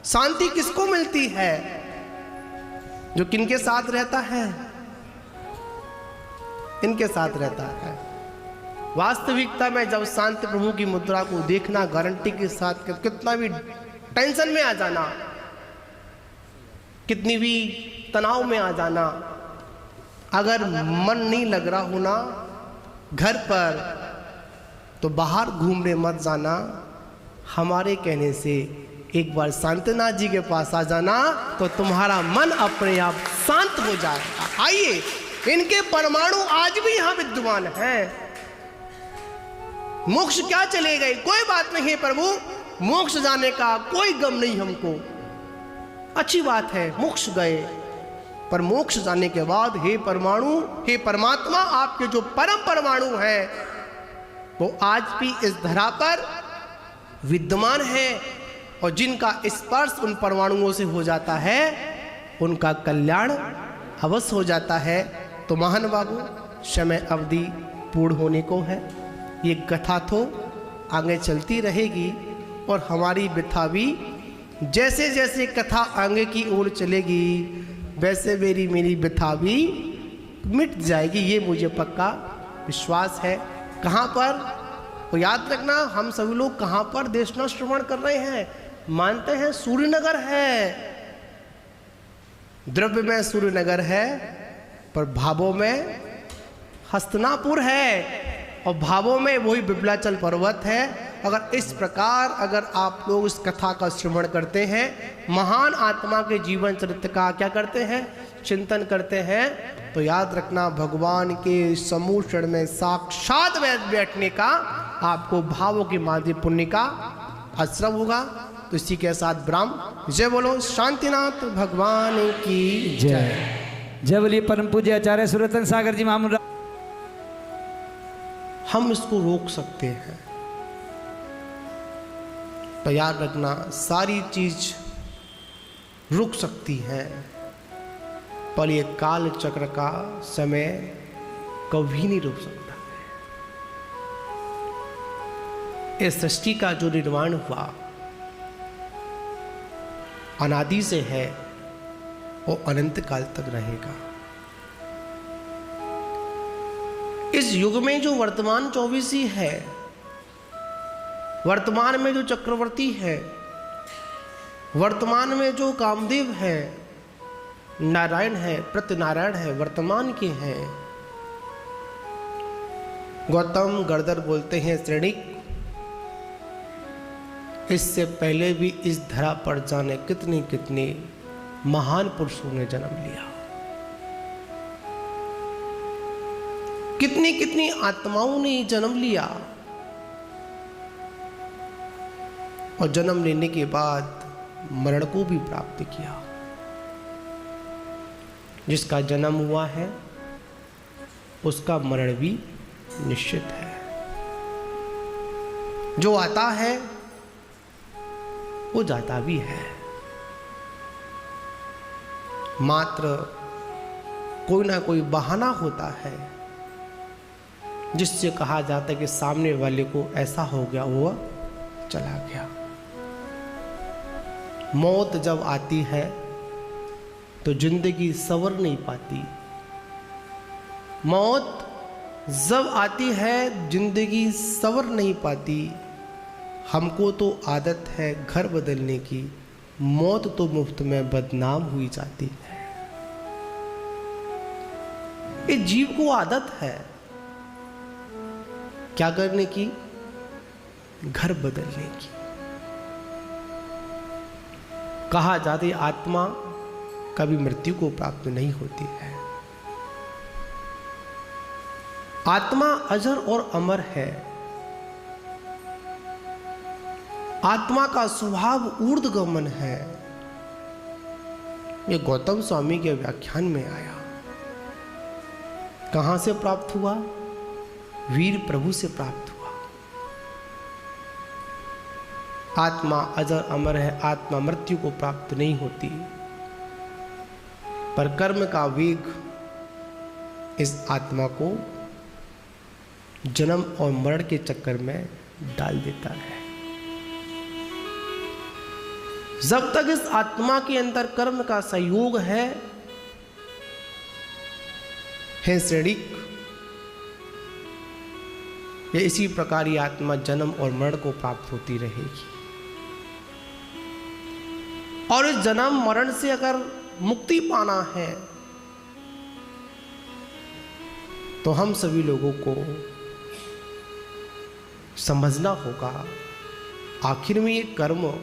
शांति किसको मिलती है? जो किनके साथ रहता है? इनके साथ रहता है। वास्तविकता में जब शांति प्रभु की मुद्रा को देखना, गारंटी के साथ कितना भी टेंशन में आ जाना, कितनी भी तनाव में आ जाना, अगर मन नहीं लग रहा होना घर पर, तो बाहर घूमने मत जाना। हमारे कहने से एक बार शांतिनाथ जी के पास आ जाना तो तुम्हारा मन अपने आप शांत हो जाएगा। आइए, इनके परमाणु आज भी यहाँ विद्यमान हैं। मोक्ष क्या चले गए, कोई बात नहीं है प्रभु, मोक्ष जाने का कोई गम नहीं हमको। अच्छी बात है, मोक्ष गए, पर मोक्ष जाने के बाद हे परमाणु, हे परमात्मा, आपके जो परम परमाणु हैं वो आज भी इस धरा पर विद्यमान है। और जिनका स्पर्श उन परमाणुओं से हो जाता है उनका कल्याण अवश्य हो जाता है। तो महान बाबू, समय अवधि पूर्ण होने को है। ये कथा तो आगे चलती रहेगी और हमारी व्यथा भी जैसे जैसे कथा आगे की ओर चलेगी वैसे मेरी व्यथा भी मिट जाएगी। ये मुझे पक्का विश्वास है। कहाँ पर? तो याद रखना, हम सभी लोग कहाँ पर देशना श्रवण कर रहे हैं? मानते हैं सूर्यनगर है, द्रव्य में सूर्यनगर है, पर भावों में हस्तिनापुर है और भावों में वही विप्लाचल पर्वत है। अगर इस प्रकार अगर आप लोग इस कथा का श्रवण करते हैं, महान आत्मा के जीवन चरित्र का क्या करते हैं, चिंतन करते हैं, तो याद रखना भगवान के समूह क्षण में साक्षात बैठने का आपको भावों के माध्यम पुण्य का आश्रम होगा। तो इसी के साथ ब्राह्म जय बोलो शांतिनाथ भगवान की जय।
जय बोलिए परम पूज्य आचार्य सुरतन सागर जी महामुनि।
हम इसको रोक सकते हैं। तो याद रखना, सारी चीज रुक सकती हैं, पर ये काल चक्र का समय कभी नहीं रुक सकता। इस सृष्टि का जो निर्माण हुआ अनादि से है, वो अनंत काल तक रहेगा। इस युग में जो वर्तमान 24 है, वर्तमान में जो चक्रवर्ती है, वर्तमान में जो कामदेव है, नारायण है, प्रत्यनारायण है, वर्तमान के हैं। गौतम गर्दर बोलते हैं श्रेणिक, इससे पहले भी इस धरा पर जाने कितने कितने महान पुरुषों ने जन्म लिया, कितनी कितनी आत्माओं ने जन्म लिया, और जन्म लेने के बाद मरण को भी प्राप्त किया। जिसका जन्म हुआ है उसका मरण भी निश्चित है। जो आता है वो जाता भी है। मात्र कोई ना कोई बहाना होता है जिससे कहा जाता है कि सामने वाले को ऐसा हो गया, हुआ चला गया। मौत जब आती है तो जिंदगी संवर नहीं पाती। मौत जब आती है जिंदगी संवर नहीं पाती। हमको तो आदत है घर बदलने की, मौत तो मुफ्त में बदनाम हुई जाती है। इस जीव को आदत है क्या करने की? घर बदलने की। कहा जाता है आत्मा कभी मृत्यु को प्राप्त नहीं होती है। आत्मा अजर और अमर है। आत्मा का स्वभाव ऊर्ध्वगमन है। यह गौतम स्वामी के व्याख्यान में आया। कहां से प्राप्त हुआ? वीर प्रभु से प्राप्त हुआ। आत्मा अजर अमर है। आत्मा मृत्यु को प्राप्त नहीं होती, पर कर्म का वेग इस आत्मा को जन्म और मरण के चक्कर में डाल देता है। जब तक इस आत्मा के अंदर कर्म का संयोग है श्रेणिक, ये इसी प्रकार ये आत्मा जन्म और मरण को प्राप्त होती रहेगी। और इस जन्म मरण से अगर मुक्ति पाना है तो हम सभी लोगों को समझना होगा आखिर में ये कर्म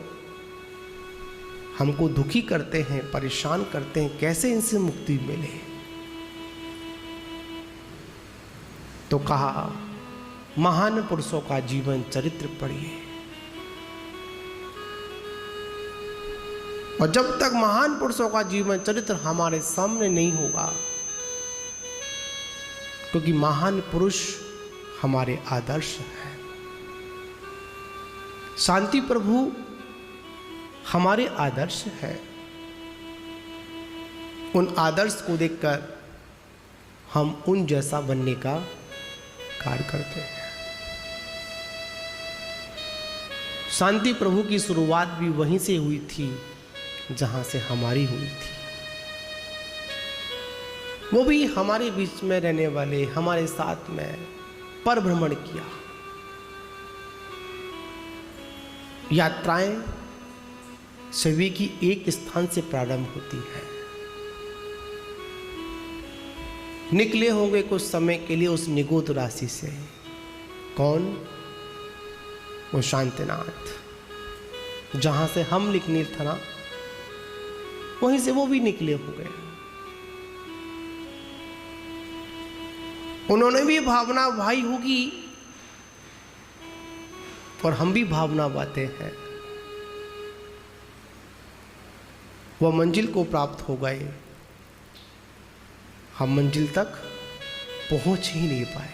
हमको दुखी करते हैं, परेशान करते हैं, कैसे इनसे मुक्ति मिले। तो कहा महान पुरुषों का जीवन चरित्र पढ़िए, और जब तक महान पुरुषों का जीवन चरित्र हमारे सामने नहीं होगा, क्योंकि महान पुरुष हमारे आदर्श हैं। शांति प्रभु हमारे आदर्श है। उन आदर्श को देखकर हम उन जैसा बनने का कार्य करते हैं। शांति प्रभु की शुरुआत भी वहीं से हुई थी जहां से हमारी हुई थी। वो भी हमारे बीच में रहने वाले, हमारे साथ में परभ्रमण किया। यात्राएं सभी की एक स्थान से प्रारंभ होती है। निकले होंगे कुछ समय के लिए उस निगोद राशि से। कौन? वो शांतिनाथ। जहां से हम निकले था ना, वहीं से वो भी निकले होंगे। उन्होंने भी भावना भाई होगी, और हम भी भावना बातें हैं। वह मंजिल को प्राप्त हो गए, हम मंजिल तक पहुंच ही नहीं पाए।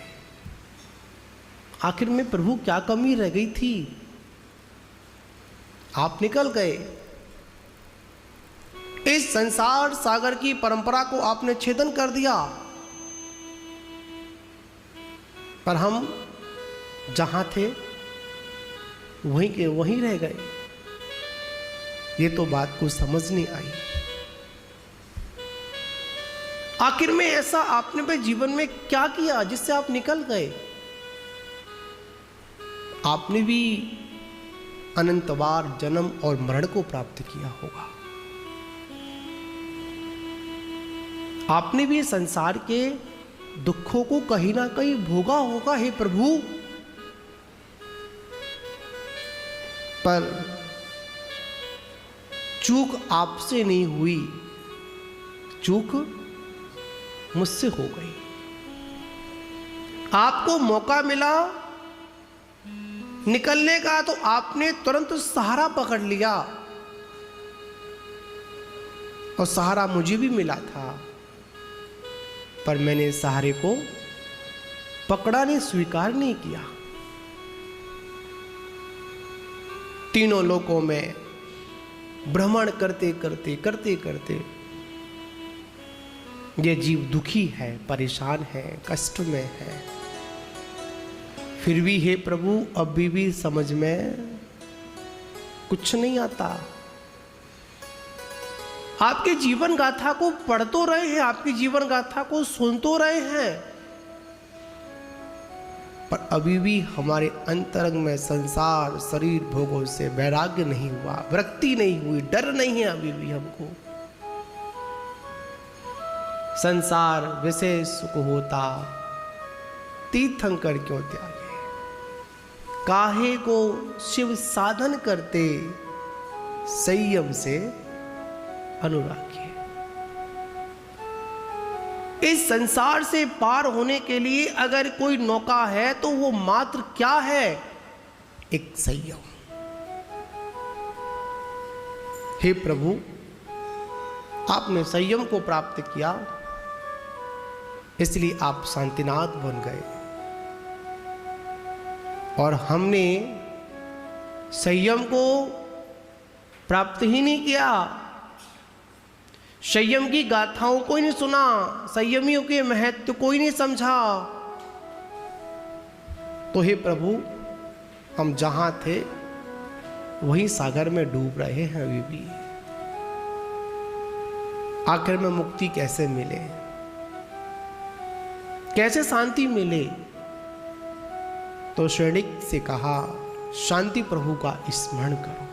आखिर में प्रभु क्या कमी रह गई थी? आप निकल गए। इस संसार सागर की परंपरा को आपने छेदन कर दिया, पर हम जहां थे वहीं के वहीं रह गए। ये तो बात को समझ नहीं आई। आखिर में ऐसा आपने अपने जीवन में क्या किया जिससे आप निकल गए? आपने भी अनंत बार जन्म और मरण को प्राप्त किया होगा। आपने भी संसार के दुखों को कहीं ना कहीं भोगा होगा, हे प्रभु। पर चूक आपसे नहीं हुई, चूक मुझसे हो गई। आपको मौका मिला निकलने का तो आपने तुरंत सहारा पकड़ लिया, और सहारा मुझे भी मिला था, पर मैंने सहारे को पकड़ा नहीं, स्वीकार नहीं किया। तीनों लोकों में भ्रमण करते करते करते करते ये जीव दुखी है, परेशान है, कष्ट में है। फिर भी हे प्रभु अभी भी समझ में कुछ नहीं आता। आपके जीवन गाथा को पढ़ तो रहे हैं, आपकी जीवन गाथा को सुन तो रहे हैं, पर अभी भी हमारे अंतरंग में संसार शरीर भोगों से वैराग्य नहीं हुआ, विरक्ति नहीं हुई, डर नहीं है अभी भी हमको। संसार विषय सुख होता, तीर्थंकर क्यों त्यागे, काहे को शिव साधन करते, संयम से अनुरागिए। इस संसार से पार होने के लिए अगर कोई नौका है तो वो मात्र क्या है? एक संयम। हे प्रभु, आपने संयम को प्राप्त किया, इसलिए आप शांतिनाथ बन गए, और हमने संयम को प्राप्त ही नहीं किया। संयम की गाथाओं को ही नहीं सुना, संयमियों के महत्व को ही नहीं समझा। तो हे प्रभु, हम जहां थे वहीं सागर में डूब रहे हैं अभी भी। आखिर में मुक्ति कैसे मिले, कैसे शांति मिले? तो श्रेणिक से कहा, शांति प्रभु का स्मरण करो।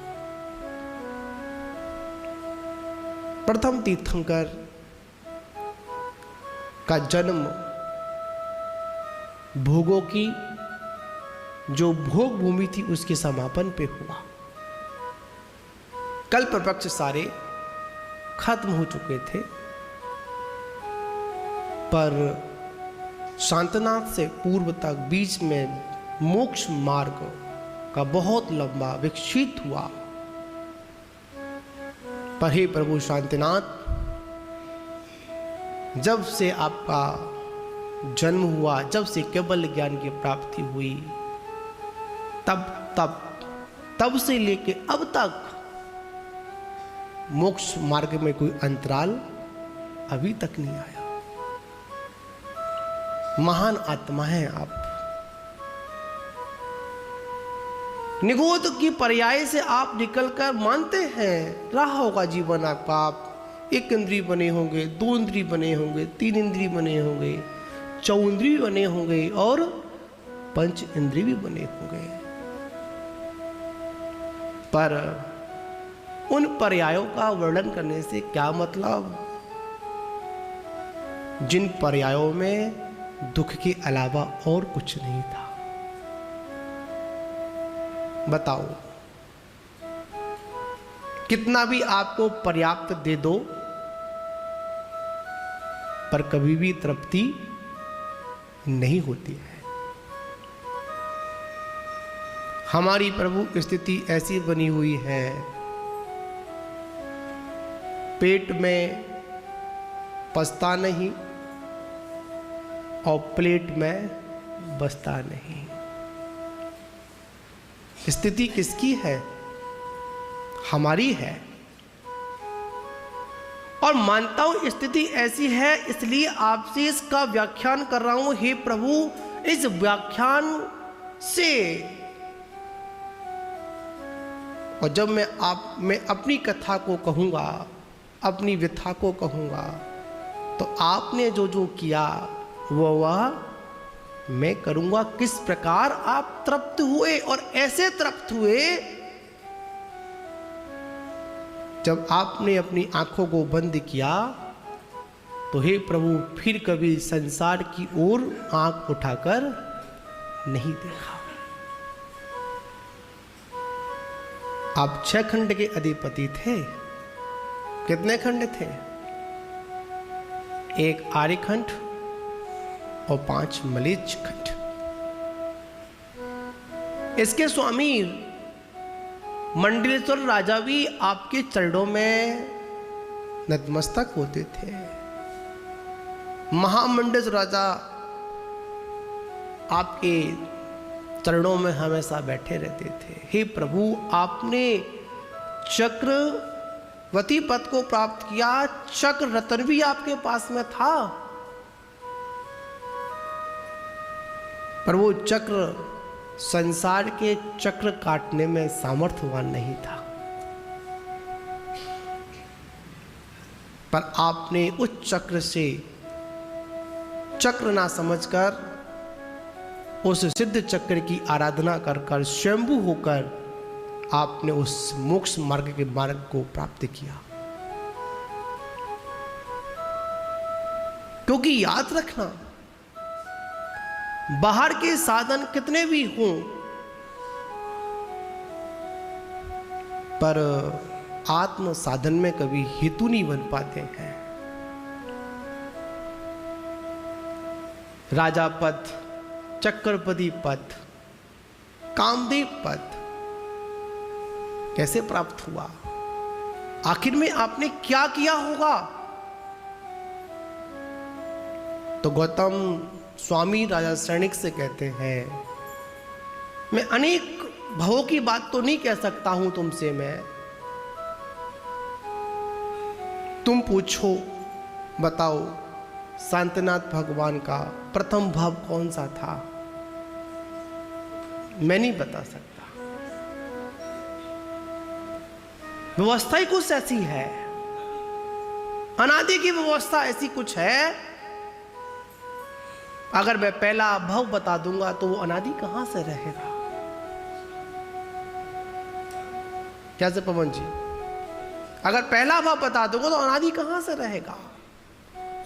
प्रथम तीर्थंकर का जन्म भोगों की जो भोग भूमि थी उसके समापन पे हुआ। कल्प वृक्ष सारे खत्म हो चुके थे, पर शांतनाथ से पूर्व तक बीच में मोक्ष मार्ग का बहुत लंबा विकसित हुआ। पर हे प्रभु शांतिनाथ, जब से आपका जन्म हुआ, जब से केवल ज्ञान की प्राप्ति हुई, तब से लेके अब तक मोक्ष मार्ग में कोई अंतराल अभी तक नहीं आया। महान आत्मा है आप। निगोद की पर्याय से आप निकलकर मानते हैं रहा होगा जीवन आपका। आप एक इंद्रिय बने होंगे, दो इंद्रिय बने होंगे, तीन इंद्रिय बने होंगे, चौंद्रिय बने होंगे और पंच इंद्रिय भी बने होंगे। पर उन पर्यायों का वर्णन करने से क्या मतलब, जिन पर्यायों में दुख के अलावा और कुछ नहीं था। बताओ, कितना भी आपको पर्याप्त दे दो, पर कभी भी तृप्ति नहीं होती है। हमारी प्रभु स्थिति ऐसी बनी हुई है, पेट में पचता नहीं और प्लेट में बचता नहीं। स्थिति किसकी है? हमारी है। और मानता हूं स्थिति ऐसी है, इसलिए आपसे इसका व्याख्यान कर रहा हूं। हे प्रभु, इस व्याख्यान से और जब मैं अपनी कथा को कहूंगा, अपनी व्यथा को कहूंगा, तो आपने जो जो किया वह मैं करूंगा। किस प्रकार आप तृप्त हुए, और ऐसे तृप्त हुए जब आपने अपनी आंखों को बंद किया तो हे प्रभु फिर कभी संसार की ओर आंख उठाकर नहीं देखा। आप 6 खंड के अधिपति थे। कितने खंड थे? 1 आर्यखंड और 5 मलेच्छ खंड। इसके स्वामी मंडलेश्वर राजा भी आपके चरणों में नतमस्तक होते थे। महामंडलेश्वर राजा आपके चरणों में हमेशा बैठे रहते थे। हे प्रभु, आपने चक्रवती पद को प्राप्त किया। चक्र रत्न भी आपके पास में था, पर वो चक्र संसार के चक्र काटने में सामर्थ्यवान नहीं था। पर आपने उस चक्र से चक्र ना समझकर उस सिद्ध चक्र की आराधना कर कर स्वयंभू होकर आपने उस मोक्ष मार्ग के मार्ग को प्राप्त किया। क्योंकि याद रखना, बाहर के साधन कितने भी हों, पर आत्म साधन में कभी हेतु नहीं बन पाते हैं। राजा पद, चक्रपति पद, कामदेव पद कैसे प्राप्त हुआ? आखिर में आपने क्या किया होगा? तो गौतम स्वामी राजा सैनिक से कहते हैं, मैं अनेक भवों की बात तो नहीं कह सकता हूं तुमसे मैं, तुम पूछो, बताओ शांतिनाथ भगवान का प्रथम भाव कौन सा था? मैं नहीं बता सकता। व्यवस्था ही कुछ ऐसी है, अनादि की व्यवस्था ऐसी कुछ है। अगर मैं पहला भव बता दूंगा तो वो अनादि कहां से रहेगा? क्या से पवन जी, अगर पहला भाव बता दूंगा तो अनादि कहां से रहेगा?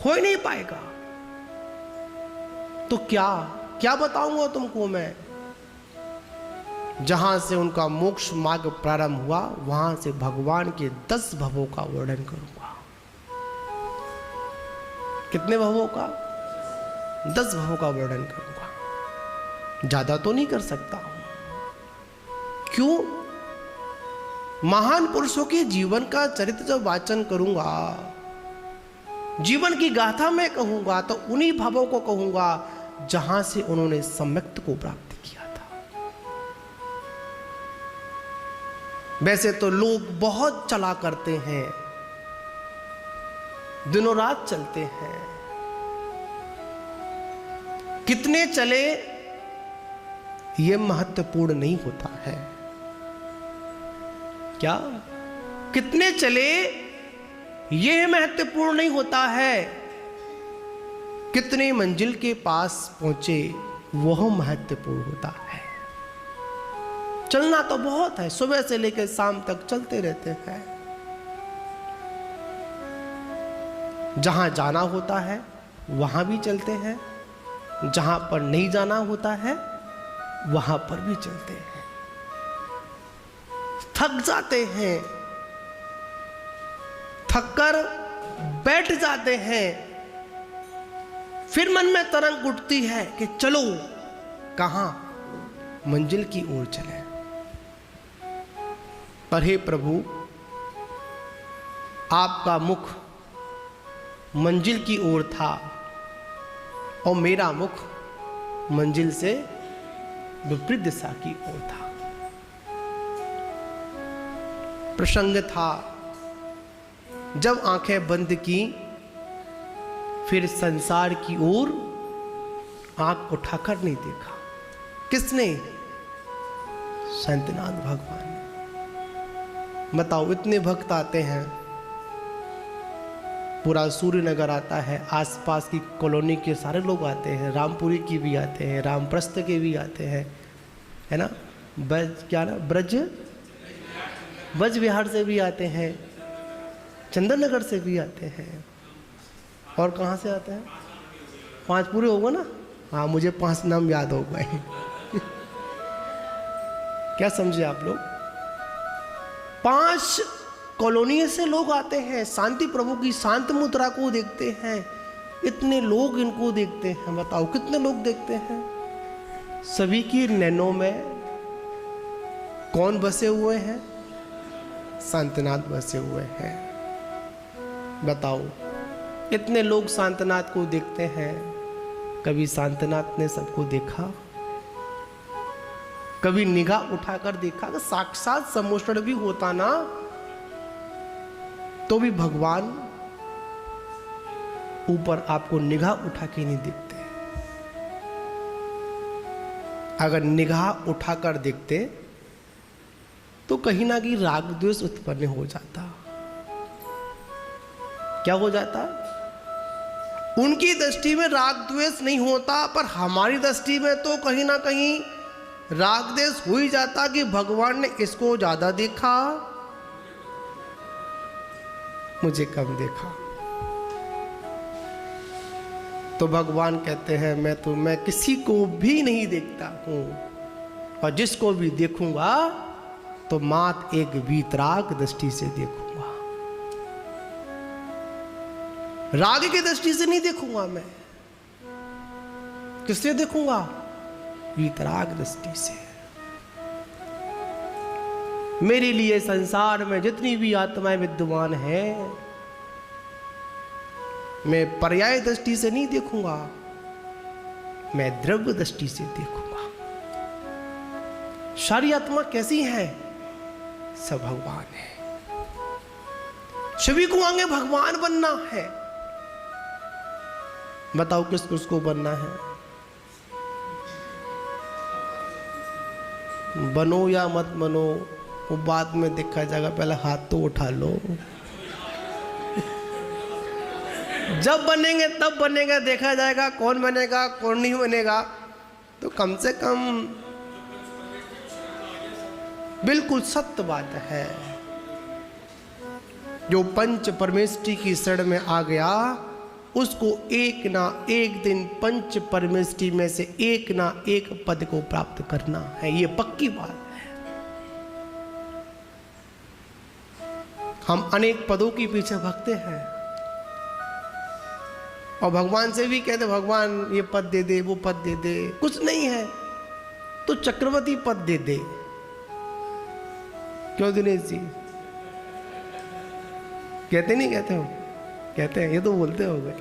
हो ही नहीं पाएगा। तो क्या बताऊंगा तुमको मैं? जहां से उनका मोक्ष मार्ग प्रारंभ हुआ, वहां से भगवान के 10 भवों का वर्णन करूंगा। कितने भवों का? 10 भवों का वर्णन करूंगा। ज्यादा तो नहीं कर सकता हूं। क्यों? महान पुरुषों के जीवन का चरित्र जब वाचन करूंगा, जीवन की गाथा में कहूंगा, तो उन्हीं भावों को कहूंगा जहां से उन्होंने सम्यक्त को प्राप्त किया था। वैसे तो लोग बहुत चला करते हैं, दिनों रात चलते हैं। कितने चले ये महत्वपूर्ण नहीं होता है। क्या कितने चले ये महत्वपूर्ण नहीं होता है। कितने मंजिल के पास पहुंचे वह महत्वपूर्ण होता है। चलना तो बहुत है, सुबह से लेकर शाम तक चलते रहते हैं। जहां जाना होता है वहां भी चलते हैं, जहां पर नहीं जाना होता है वहां पर भी चलते हैं। थक जाते हैं, थककर बैठ जाते हैं, फिर मन में तरंग उठती है कि चलो कहां? मंजिल की ओर चले। पर हे प्रभु, आपका मुख मंजिल की ओर था और मेरा मुख मंजिल से विपरीत दिशा की ओर था। प्रसंग था, जब आंखें बंद की फिर संसार की ओर आंख उठाकर नहीं देखा। किसने? संतनाथ भगवान ने। बताओ, इतने भक्त आते हैं, पूरा सूर्य नगर आता है, आसपास की कॉलोनी के सारे लोग आते हैं, रामपुरी की भी आते हैं, रामप्रस्थ के भी आते हैं, है ना, ब्रज विहार से भी आते हैं, चंदन नगर से भी आते हैं, और कहाँ से आते हैं? 5 पूरे होगा ना? हाँ, मुझे 5 नाम याद हो गए। क्या समझे आप लोग? 5 कॉलोनी से लोग आते हैं, शांति प्रभु की शांत मुद्रा को देखते हैं। इतने लोग इनको देखते हैं, बताओ कितने लोग देखते हैं? सभी की नैनों में कौन बसे हुए हैं? शांतनाथ बसे हुए हैं। बताओ, इतने लोग शांतनाथ को देखते हैं, कभी शांतनाथ ने सबको देखा? कभी निगाह उठाकर देखा? कि साक्षात सम्मोषण भी होता ना, तो भी भगवान ऊपर आपको निगाह उठा के नहीं देखते। अगर निगाह उठाकर देखते तो कहीं ना कहीं राग द्वेष उत्पन्न हो जाता। क्या हो जाता? उनकी दृष्टि में राग द्वेष नहीं होता, पर हमारी दृष्टि में तो कहीं ना कहीं राग द्वेष हो ही जाता कि भगवान ने इसको ज्यादा देखा, मुझे कम देखा। तो भगवान कहते हैं, मैं किसी को भी नहीं देखता हूं, और जिसको भी देखूंगा तो मात्र एक वीतराग दृष्टि से देखूंगा, राग की दृष्टि से नहीं देखूंगा। मैं किससे देखूंगा? वीतराग दृष्टि से। मेरे लिए संसार में जितनी भी आत्माएं विद्यमान हैं, मैं पर्याय दृष्टि से नहीं देखूंगा, मैं द्रव्य दृष्टि से देखूंगा। सारी आत्मा कैसी है? सब भगवान है। सभी को आगे भगवान बनना है। बताओ किस किसको बनना है? बनो या मत बनो वो बाद में देखा जाएगा, पहले हाथ तो उठा लो। जब बनेंगे तब बनेगा, देखा जाएगा कौन बनेगा कौन नहीं बनेगा। तो कम से कम बिल्कुल सत्य बात है, जो पंच परमेष्टि की शरण में आ गया उसको एक ना एक दिन पंच परमेष्टि में से एक ना एक पद को प्राप्त करना है। ये पक्की बात है। हम अनेक पदों के पीछे भागते हैं और भगवान से भी कहते भगवान ये पद दे दे, वो पद दे दे। कुछ नहीं है तो चक्रवर्ती पद दे दे। क्यों दिनेश जी? कहते नहीं कहते हो? कहते हैं, ये तो बोलते हो गए।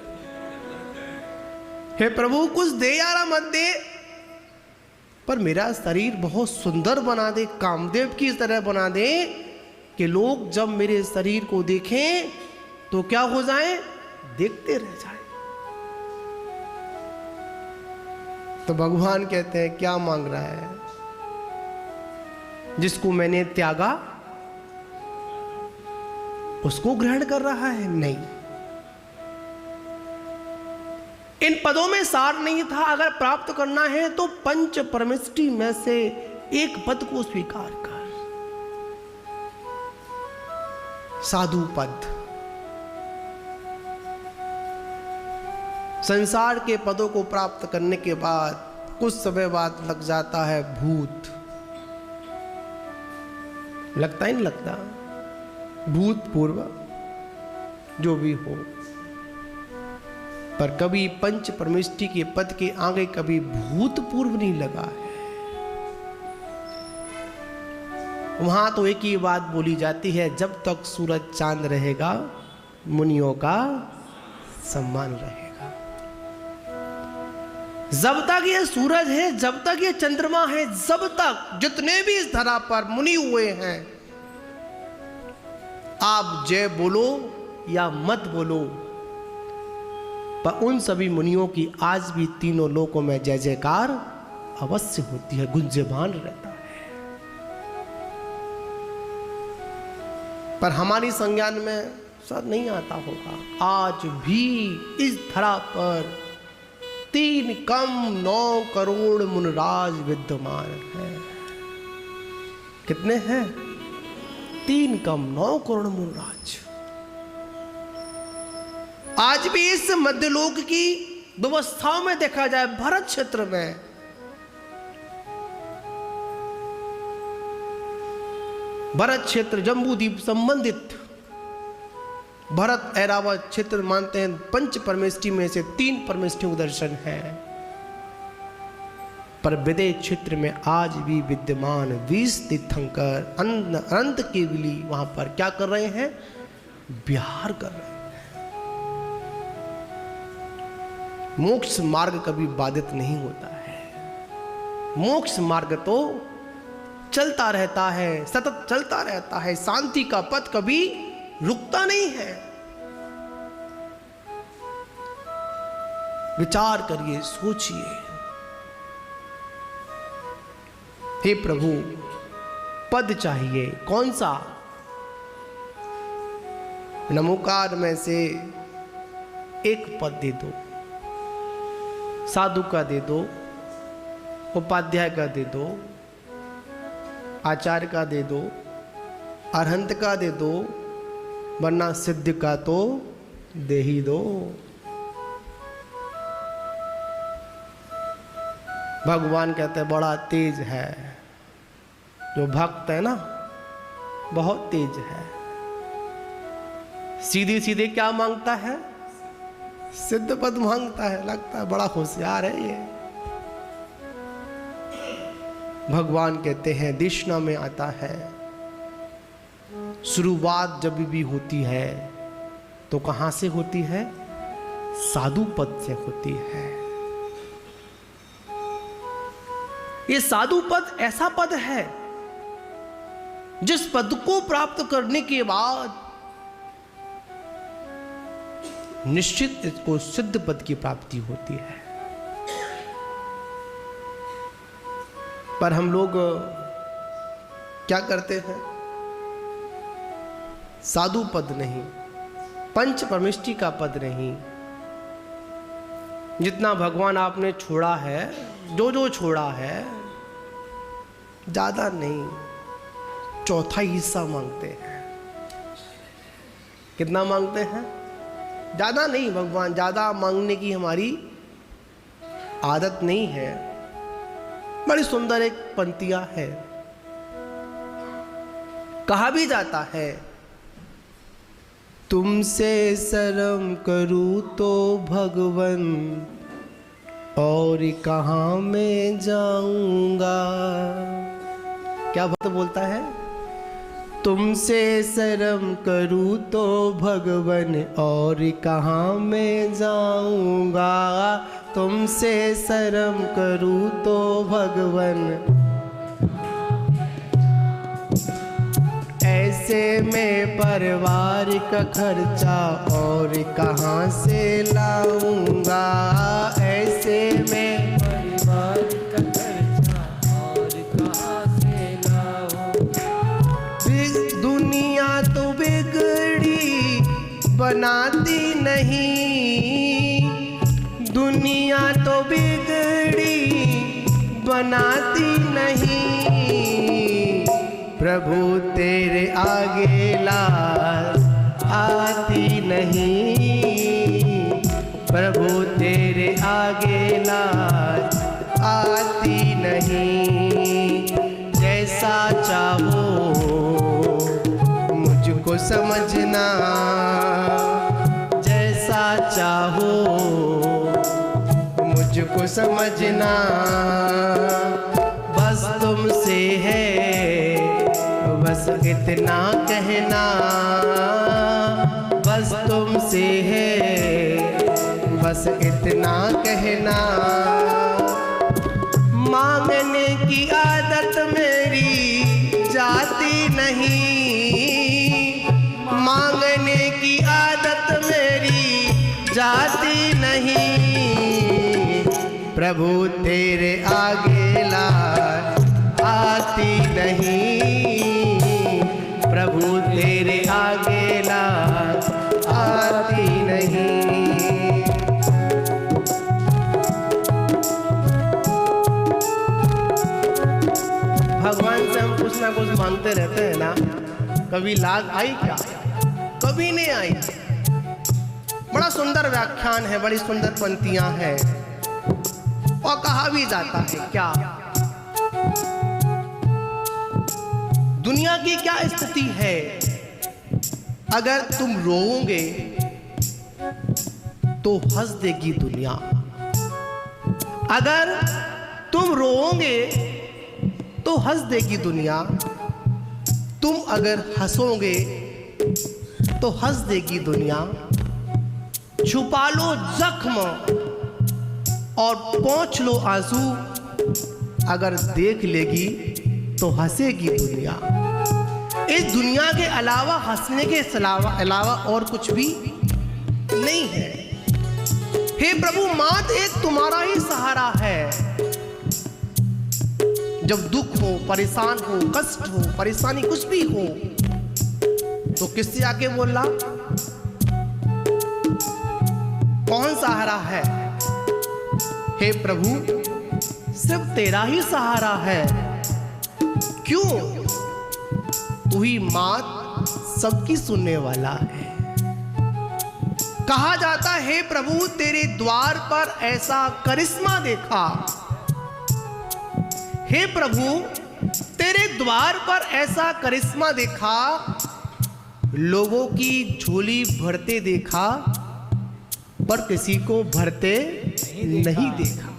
हे प्रभु कुछ दे यारा मत दे, पर मेरा शरीर बहुत सुंदर बना दे, कामदेव की तरह बना दे कि लोग जब मेरे शरीर को देखें तो क्या हो जाए? देखते रह जाए। तो भगवान कहते हैं क्या मांग रहा है? जिसको मैंने त्यागा उसको ग्रहण कर रहा है? नहीं। इन पदों में सार नहीं था। अगर प्राप्त करना है तो पंच परमेष्टि में से एक पद को स्वीकार कर। साधु पद। संसार के पदों को प्राप्त करने के बाद कुछ समय बाद लग जाता है भूत। लगता ही नहीं लगता? भूतपूर्व जो भी हो, पर कभी पंच परमेष्टि के पद के आगे कभी भूतपूर्व नहीं लगा है। वहां तो एक ही बात बोली जाती है, जब तक सूरज चांद रहेगा मुनियों का सम्मान रहेगा। जब तक ये सूरज है, जब तक ये चंद्रमा है, जब तक जितने भी इस धरा पर मुनि हुए हैं आप जय बोलो या मत बोलो, पर उन सभी मुनियों की आज भी तीनों लोकों में जय जयकार अवश्य होती है, गुंजयमान रहता है। पर हमारी संज्ञान में सब नहीं आता होगा। आज भी इस धरा पर 3 कम 9 करोड़ मुनराज विद्यमान हैं। कितने हैं? 3 कम 9 करोड़ मुनराज। आज भी इस मध्यलोक की व्यवस्थाओं में देखा जाए, भरत क्षेत्र में भरत क्षेत्र जम्बूद्वीप संबंधित भरत ऐरावत क्षेत्र मानते हैं 5 परमेष्ठी में से 3 परमेष्ठियों का दर्शन है। पर विदेह क्षेत्र में आज भी विद्यमान 20 तीर्थंकर अनंत केवली वहां पर क्या कर रहे हैं? विहार कर रहे हैं। मोक्ष मार्ग कभी बाधित नहीं होता है। मोक्ष मार्ग तो चलता रहता है, सतत चलता रहता है। शांति का पथ कभी रुकता नहीं है। विचार करिए, सोचिए। हे प्रभु, पद चाहिए, कौन सा? नमोकार में से एक पद दे दो। साधु का दे दो, उपाध्याय का दे दो, आचार्य का दे दो, अरहंत का दे दो, वरना सिद्ध का तो दे ही दो। भगवान कहते हैं बड़ा तेज है। जो भक्त है ना, बहुत तेज है। सीधे सीधे क्या मांगता है? सिद्ध पद मांगता है। लगता है बड़ा होशियार है ये। भगवान कहते हैं दिशना में आता है। शुरुआत जब भी होती है तो कहां से होती है? साधु पद से होती है। ये साधु पद ऐसा पद है जिस पद को प्राप्त करने के बाद निश्चित इसको सिद्ध पद की प्राप्ति होती है। पर हम लोग क्या करते हैं? साधु पद नहीं, पंच परमेष्ठी का पद नहीं। जितना भगवान आपने छोड़ा है, जो छोड़ा है, ज्यादा नहीं, चौथा हिस्सा मांगते हैं। कितना मांगते हैं? ज्यादा नहीं। भगवान ज्यादा मांगने की हमारी आदत नहीं है। बड़ी सुंदर एक पंक्तियां है। कहा भी जाता है, तुमसे शर्म करूं तो भगवन और कहाँ मैं जाऊंगा। क्या भक्त बोलता है? तुमसे शर्म करूं तो भगवन और कहाँ मैं जाऊंगा। तुमसे शर्म करूं तो भगवन ऐसे में परिवार का खर्चा और कहाँ से लाऊंगा। ऐसे में परिवार का खर्चा और कहाँ से लाऊंगा। दुनिया तो बिगड़ी बनाती नहीं, दुनिया तो बिगड़ी बनाती नहीं। प्रभु तेरे आगे लाज आती नहीं। प्रभु तेरे आगे लाज आती नहीं। जैसा चाहो मुझको समझना, जैसा चाहो मुझको समझना। बस तुमसे है बस इतना कहना, बस तुमसे है बस इतना कहना। मांगने की आदत मेरी जाती नहीं, मांगने की आदत मेरी जाती नहीं, प्रभु तेरे आगे लाज आती नहीं, प्रभु तेरे आगे लाज आती नहीं। भगवान से हम कुछ ना कुछ मांगते रहते हैं ना, कभी लाज आई क्या? कभी नहीं आई। बड़ा सुंदर व्याख्यान है, बड़ी सुंदर पंक्तियां हैं और कहा भी जाता है क्या, दुनिया की क्या स्थिति है, अगर तुम रोओगे तो हंस देगी दुनिया, अगर तुम रोओगे तो हंस देगी दुनिया, तुम अगर हंसोगे तो हंस देगी दुनिया। छुपा लो जख्म और पोंछ लो आंसू, अगर देख लेगी तो हंसेगी दुनिया। इस दुनिया के अलावा, हंसने के अलावा और कुछ भी नहीं है। हे प्रभु, मात्र एक तुम्हारा ही सहारा है। जब दुख हो, परेशान हो, कष्ट हो, परेशानी कुछ भी हो, तो किससे आके बोलना? कौन सहारा है? हे प्रभु, सिर्फ तेरा ही सहारा है। क्यों? तू ही मात सबकी सुनने वाला है। कहा जाता है, हे प्रभु, तेरे द्वार पर ऐसा करिश्मा देखा। हे प्रभु, तेरे द्वार पर ऐसा करिश्मा देखा, लोगों की झोली भरते देखा, पर किसी को भरते नहीं देखा।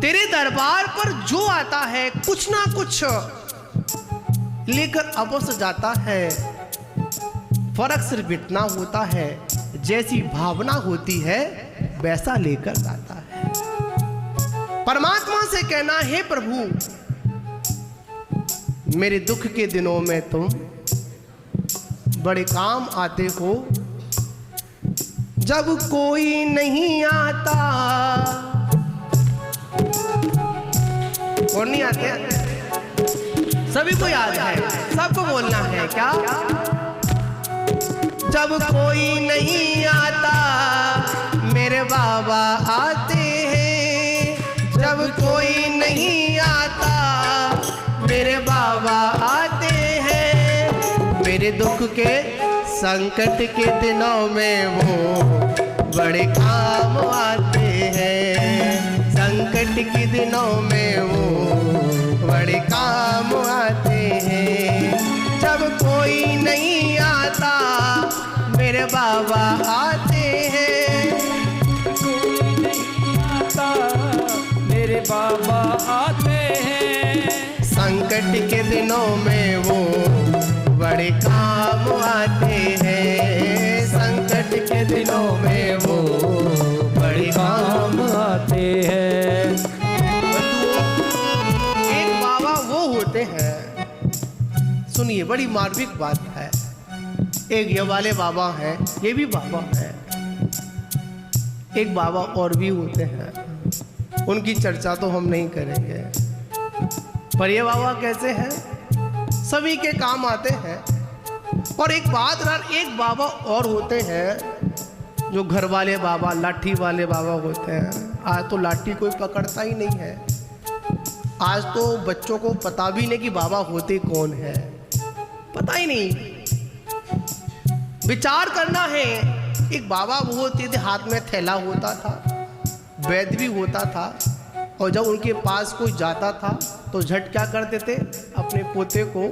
तेरे दरबार पर जो आता है कुछ ना कुछ लेकर अवश्य जाता है। फर्क सिर्फ इतना होता है, जैसी भावना होती है वैसा लेकर जाता है। परमात्मा से कहना, हे प्रभु, मेरे दुख के दिनों में तुम बड़े काम आते हो। जब कोई नहीं आता, कौन नहीं आते? सभी को याद है, सबको बोलना है क्या? जब कोई नहीं आता मेरे बाबा आते हैं, जब कोई नहीं आता मेरे बाबा आते हैं। मेरे दुख के संकट के दिनों में वो बड़े काम आते हैं, संकट के दिनों में वो बड़े काम आते हैं। जब कोई नहीं आता मेरे बाबा आते हैं,
कोई नहीं आता मेरे बाबा आते हैं।
संकट के दिनों में वो बड़े काम आते हैं, संकट के दिनों में वो बड़े काम आते हैं। एक बाबा वो होते हैं, सुनिए बड़ी मार्मिक बात है। एक ये वाले बाबा हैं, ये भी बाबा हैं, एक बाबा और भी होते हैं, उनकी चर्चा तो हम नहीं करेंगे। पर ये बाबा कैसे हैं? सभी के काम आते हैं। और एक बात यार, एक बाबा और होते हैं जो घर वाले बाबा, लाठी वाले बाबा होते हैं। आज तो लाठी कोई पकड़ता ही नहीं है। आज तो बच्चों को पता भी नहीं कि बाबा होते कौन है, पता ही नहीं। विचार करना है, एक बाबा वो होते थे, हाथ में थैला होता था, वैद्य भी होता था, और जब उनके पास कोई जाता था तो झट क्या करते थे, अपने पोते को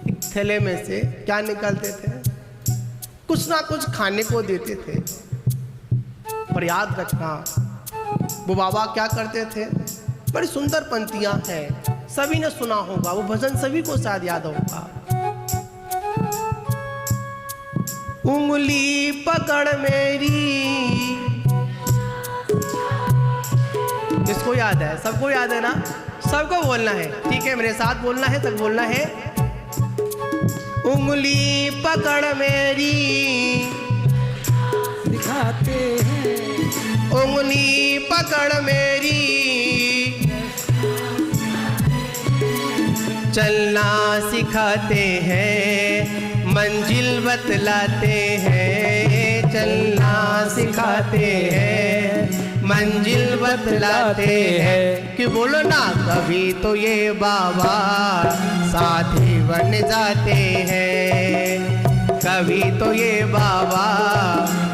एक थैले में से क्या निकालते थे, कुछ ना कुछ खाने को देते थे। पर याद रखना, वो बाबा क्या करते थे, बड़ी सुंदर पंक्तियां हैं, सभी ने सुना होगा, वो भजन सभी को शायद याद होगा। उंगली पकड़ मेरी, किसको याद है? सबको याद है ना? सबको बोलना है, ठीक है, मेरे साथ बोलना है, सब बोलना है। उंगली पकड़ मेरी
दिखाते हैं,
उंगली पकड़ मेरी चलना सिखाते हैं, मंजिल बतलाते हैं, चलना सिखाते हैं, मंजिल बतलाते हैं। कि बोलो ना, कभी तो ये बाबा साथी बन जाते हैं, कभी तो ये बाबा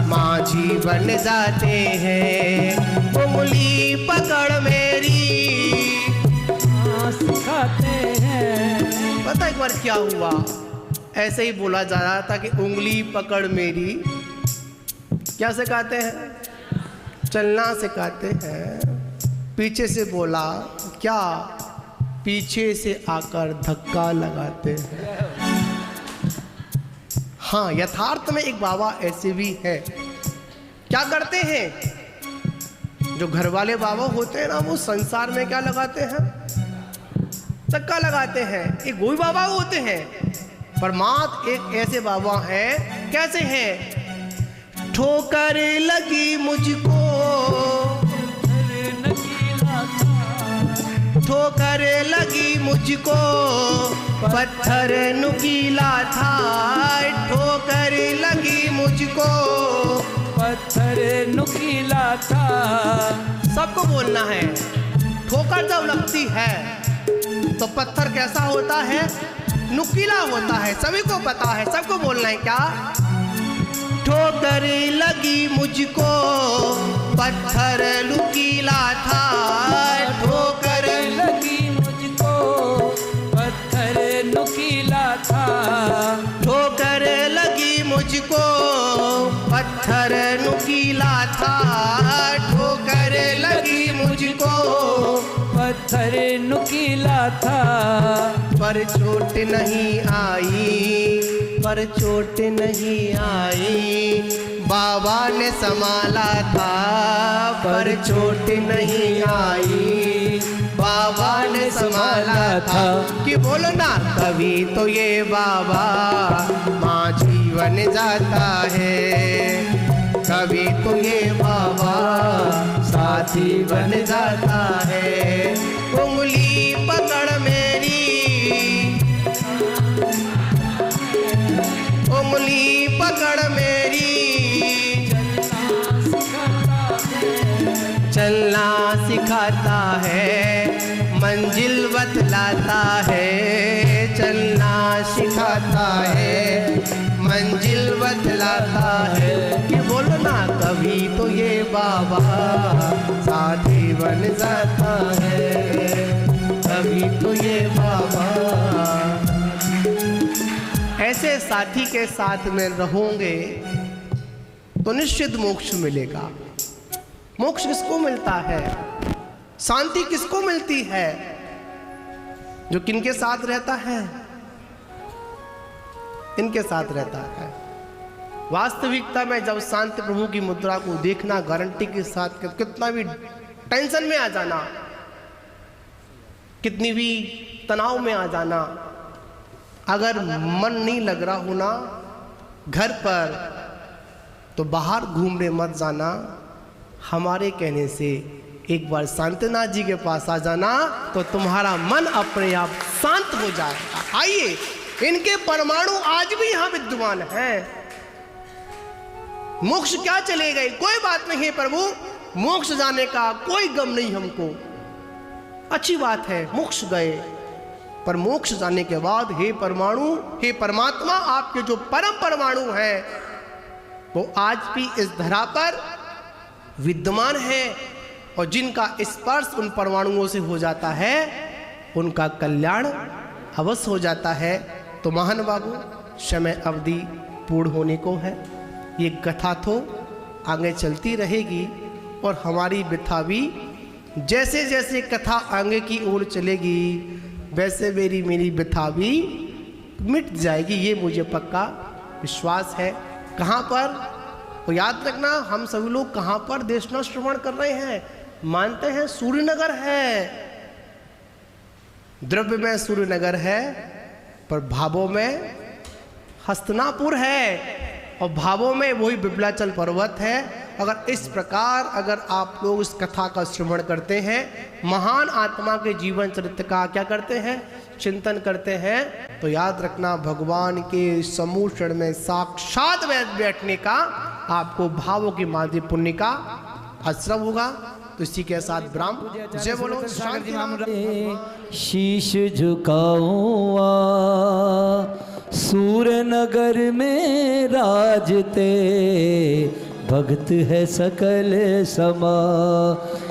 माझी बन जाते हैं। उंगली पकड़ मेरी
सिखाते हैं।
पता एक बार क्या हुआ, ऐसे ही बोला जा रहा था कि उंगली पकड़ मेरी, क्या सिखाते हैं? चलना सिखाते हैं। पीछे से बोला, क्या? पीछे से आकर धक्का लगाते हैं। हाँ, यथार्थ में एक बाबा ऐसे भी है। क्या करते हैं? जो घर वाले बाबा होते हैं ना, वो संसार में क्या लगाते हैं? धक्का लगाते हैं। एक वही बाबा होते हैं। परमात्मा एक ऐसे बाबा हैं। कैसे हैं? ठोकर लगी मुझको, ठोकर लगी मुझको, पत्थर नुकीला था, ठोकर लगी मुझको,
पत्थर नुकीला था।
सबको बोलना है। ठोकर जब लगती है तो पत्थर कैसा होता है? नुकीला होता है। सभी को पता है, सबको बोलना है। क्या? ठोकर लगी मुझको, पत्थर नुकीला था, ठोकर
लगी मुझको, पत्थर नुकीला था,
ठोकर लगी मुझको, पत्थर नुकीला था, ठोकर लगी मुझको,
पत्थर नुकीला था।
पर चोट नहीं आई, पर चोट नहीं आई, बाबा ने संभाला था, पर चोट नहीं आई, बाबा ने संभाला था। कि बोलो ना, कभी तो ये बाबा माझी बन जाता है, कभी तो ये बाबा साथी बन जाता है। उंगली पकड़ मेरी, उंगली पकड़ मेरी, चलना सिखाता है, मंजिल बतलाता है, चलना सिखाता है, मंजिल बतलाता है। कि बोलो ना, कभी तो ये बाबा साथी बन जाता है, कभी तो ये बाबा। ऐसे साथी के साथ में रहोगे तो निश्चित मोक्ष मिलेगा। मोक्ष किसको मिलता है? शांति किसको मिलती है? जो किनके साथ रहता है? इनके साथ रहता है। वास्तविकता में जब शांति प्रभु की मुद्रा को देखना, गारंटी के साथ कितना भी टेंशन में आ जाना, कितनी भी तनाव में आ जाना, अगर मन नहीं लग रहा होना घर पर, तो बाहर घूमने मत जाना। हमारे कहने से एक बार शांतिनाथ जी के पास आ जाना तो तुम्हारा मन अपने आप शांत हो जाएगा। आइए, इनके परमाणु आज भी यहां विद्यमान हैं। मोक्ष क्या चले गए? कोई बात नहीं है प्रभु, मोक्ष जाने का कोई गम नहीं हमको। अच्छी बात है, मोक्ष गए, पर मोक्ष जाने के बाद हे परमाणु, हे परमात्मा, आपके जो परम परमाणु हैं वो आज भी इस धरा पर विद्यमान है, और जिनका स्पर्श उन परमाणुओं से हो जाता है उनका कल्याण अवश्य हो जाता है। तो महान बाबू, समय अवधि पूर्ण होने को है। ये कथा तो आगे चलती रहेगी, और हमारी व्यथा भी जैसे जैसे कथा आगे की ओर चलेगी वैसे मेरी व्यथा भी मिट जाएगी। ये मुझे पक्का विश्वास है। कहाँ पर? तो याद रखना, हम सभी लोग कहाँ पर देशना श्रवण कर रहे हैं? मानते हैं सूर्यनगर है, द्रव्य में सूर्यनगर है, पर भावों में हस्तिनापुर है और भावों में वही विप्लाचल पर्वत है। अगर इस प्रकार अगर आप लोग इस कथा का श्रवण करते हैं, महान आत्मा के जीवन चरित्र का क्या करते हैं, चिंतन करते हैं, तो याद रखना भगवान के समूह क्षण में साक्षात बैठने का आपको भावों की माध्य पुण्य का आश्रम होगा। तो इसी के साथ ब्राह्मण जय बोलो शांति नाम।
शीश झुकाऊं सूर नगर में राजते, भक्त है सकल समा,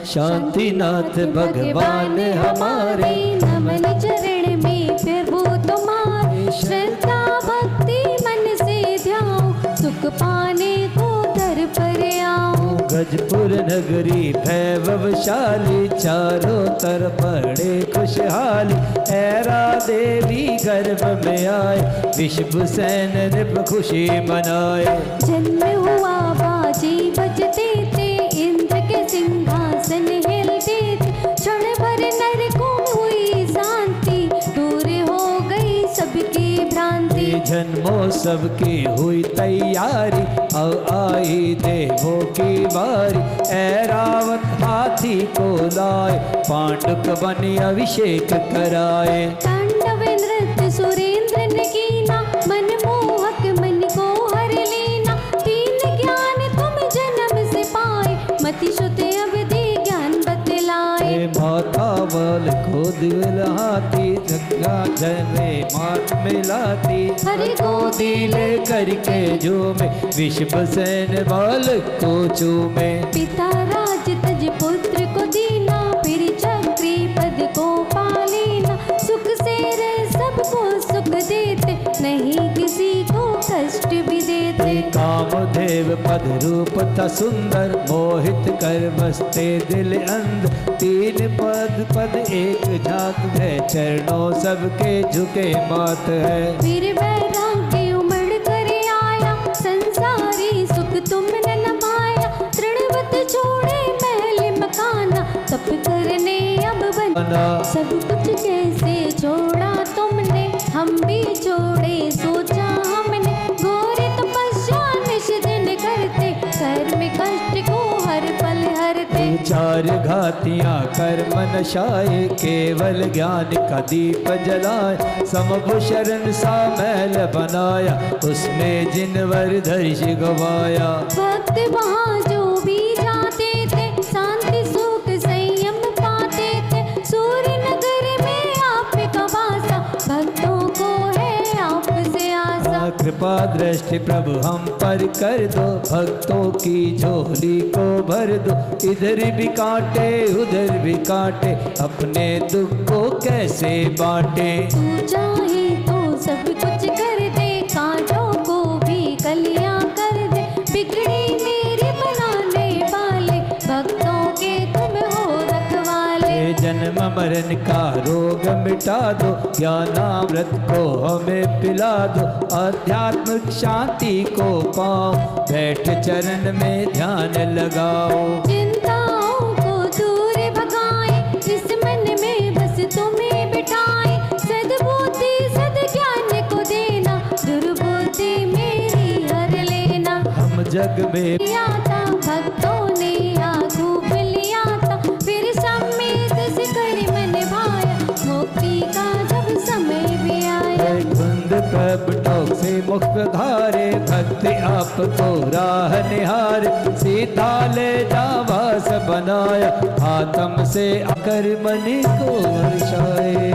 शांतिनाथ भगवान हमारे,
नमन चरण में प्रभु तुम्हारे, श्रद्धा भक्ति मन से ध्याओ, सुख पाने को दर पर आओ।
गजपुर नगरी वैभवशाली, चारों तरफ बड़े खुशहाली, ऐरा देवी गर्भ में आए, विश्व सैन नृप खुशी मनाए।
जन्म हुआ बाजी बजते थे, इंद्र के सिंहासन हिलते थे, क्षण भर नरकों में हुई शांति, दूर हो गई सबकी भ्रांति।
जन्मोत्सव की हुई तैयारी, अब आई देवों की बारी, ऐरावत हाथी को लाए, पांडुक बन अभिषेक कराए।
तांडव नृत्य सुरेंद्र ने कीना, मनमोहक मन को हर लेना, तीन ज्ञान तुम जन्म से पाए, मति श्रुति अवधि ज्ञान बतलाए।
माता बल को दिल हाथी, जग्गा जने मात मिलाती,
हरि गोदी
ले करके जो में, विश्व सैन बाल को चूमे।
पिता राज तज पुत्र को दीना, फिर चक्री पद को पालेना, सुख से रह सबको सुख देते, नहीं किसी को कष्ट भी देते।
कामदेव पद रूप था सुंदर, मोहित कर बसते दिल अंध, तीन पद पद एक जात है, चरणों सबके झुके मात है।
फिर वैराग्य उमड़ कर आया, संसारी सुख तुमने न पाया, तृणवत छोड़े महल मकाना, तप करने अब बना, सब कुछ कैसे छोड़ा तुमने, हम भी छोड़े सोचा हमने, घोर तपस्या निश दिन करते, कर्म कष्ट को हर पल हरते।
चार घातियां कर्म नशाए, केवल ज्ञान का दीप जलाए, समभु शरण सा महल बनाया, उसमें जिनवर धर्ष गवाया।
भक्त वहाँ जो भी जाते थे, शांति सुख संयम पाते थे, सूर्य नगर में आपका वासा, भक्तों को है आपसे आशा।
कृपा दृष्टि प्रभु हम पर कर दो, भक्तों की झोली को भर दो, इधर भी काटे उधर भी काटे, अपने दुख को कैसे बांटे।
तू चाहे तो सब कुछ कर दे, कांटों को भी कलियां कर दे, बिगड़ी मेरी बनाने वाले, भक्तों के तुम हो रखवाले।
जन्म मरण का रोग मिटा दो, ज्ञानामृत को हमें पिला दो, आध्यात्मिक शांति को पाओ, बैठ चरण में ध्यान लगाओ।
चिंताओं को दूर भगाए, इस मन में बस तुम्हें बिठाए, सद्बुद्धि सद्ज्ञान को देना, दुर्बुद्धि मेरी हर लेना।
हम जग में
लिया था भक्तों ने आगू लिया था, फिर सम्मेत से कर मन भाया, मुक्ति का जब समय भी आया।
धुंध प्रभटों से मुख धारे, भक्ति आपको राह निहार, सीधा ले जावास बनाया, आत्म से अकर मन को वर्षाए।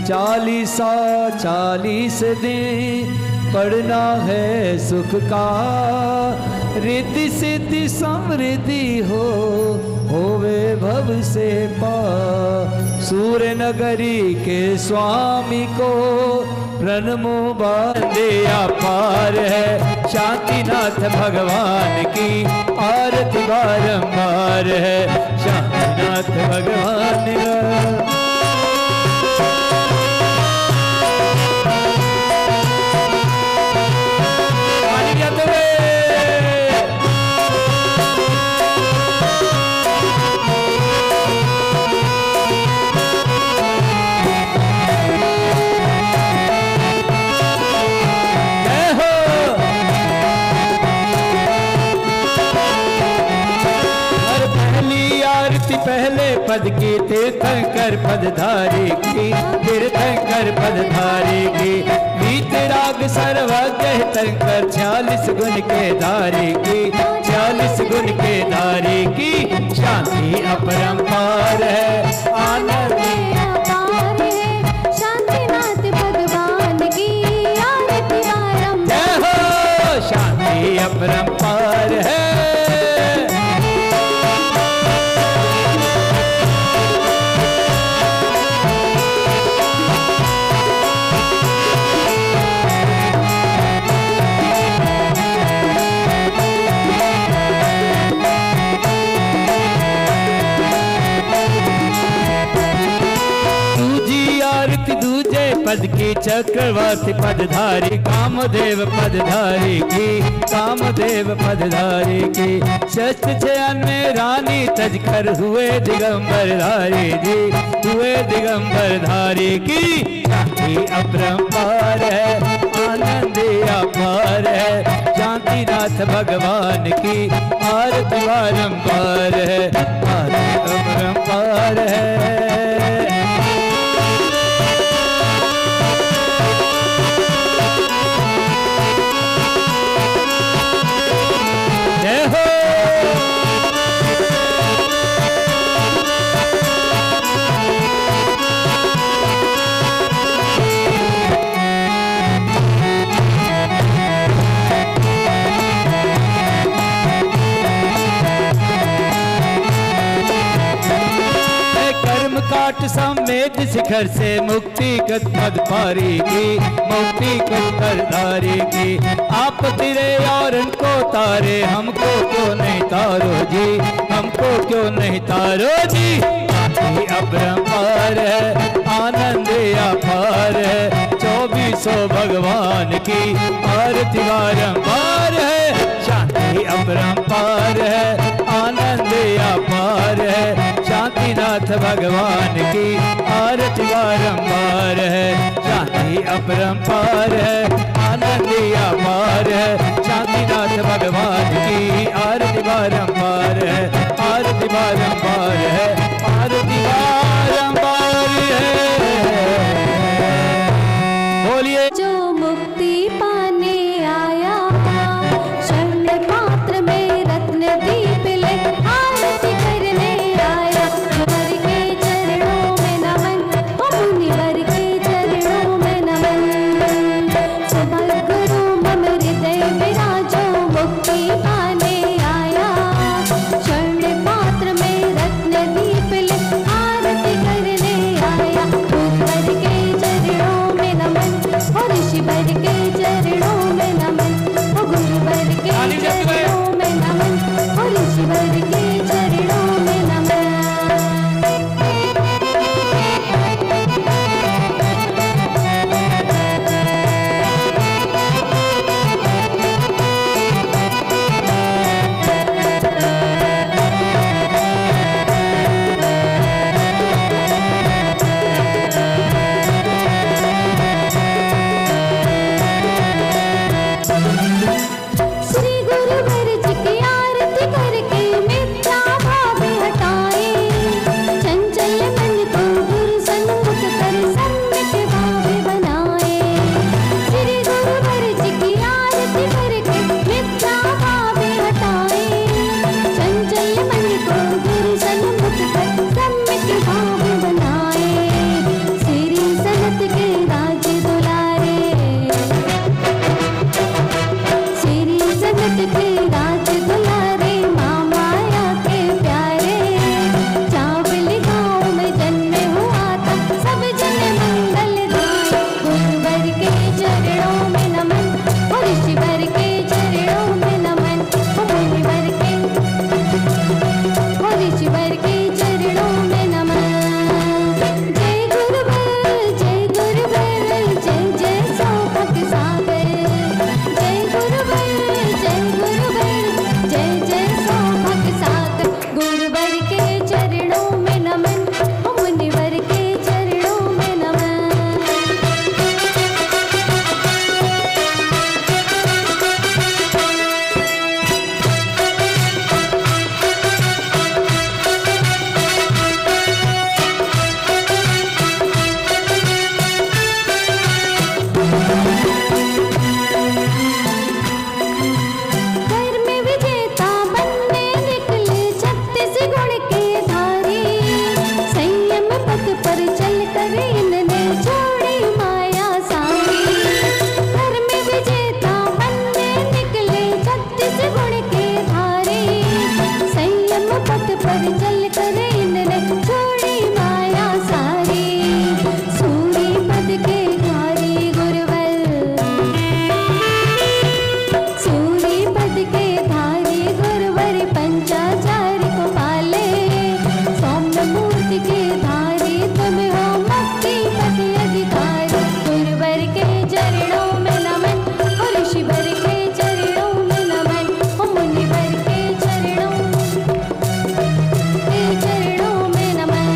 40 दिन पढ़ना है सुख का, रिद्धि सिद्धि समृद्धि होवे भव से पा, सूर्य नगरी के स्वामी को प्रणमो बांधे अपार है, शांतिनाथ भगवान की आरती बारंबार है, शांतिनाथ भगवान का। हो पहले पद की तीर्थंकर पदधारी की, तीर्थंकर पदधारी की। वीतराग सर्वज्ञ हितंकर 46 गुण के धारी की, 46 गुण के धारी की। शांति अपरंपार है, आनंद
अपार है, शांतिनाथ भगवान की आरती बारंबार।
जय हो, शांति अपरंपार है। पद की चक्रवर्ती पदधारी, कामदेव पदधारी की, कामदेव पदधारी की। शस्त्र चयन में रानी तजकर हुए दिगंबर धारी जी, हुए दिगंबर धारी की। शांति अपरंपार है, आनंद अपार है, शांतिनाथ भगवान की आरती बारंबार है, आरती अपरंपार है। काट समेत शिखर से मुक्ति कद पारी की, मुक्ति कद धारी की। आप तिरे और उनको तारे, हमको क्यों नहीं तारो जी, हमको क्यों नहीं तारो जी। शांति अपरंपार है, आनंद अपार है, 2400 भगवान की आरती बारंबार है। शांति अपरंपार है, आनंद अपार है, शांतिनाथ भगवान की आरती बारंबार है। शांति अपरंपार है, आनंद अपार है, शांतिनाथ भगवान की आरती बारंबार है, आरती बारंबार है, आरती बारंबार है। बोलिए।
जो मुक्ति पाने आया, शरण पात्र में रत्न दीप ले आरती करने आया। मुनिवर के चरणों में नमन, ओ मुनिवर के चरणों में नमन। सुभद्गुरु मम हृदय विराजो, मुक्ति पाने आया, शरण पात्र में रत्न दीप ले आरती करने आया। मुनिवर के चरणों में नमन, और ऋषिवर के चरणों में नमन, ओ गुरुवर के चरणों में नमन, और ऋषिवर के चरणों में नमन। श्री गुरुवर जी की आरती करके मैं पर चल कर इनने छोड़ी माया सारी, सूरी पद के धारी गुरुवर, सूरी पद के धारी गुरुवर पंचाचार्य को पाले, सौम्य मूर्ति के धारी तुम हो मुक्ति पद अधिकारी, गुरुवर के चरणों में नमन, और ऋषिवर के चरणों में नमन, और मुनिवर के चरणों में नमन।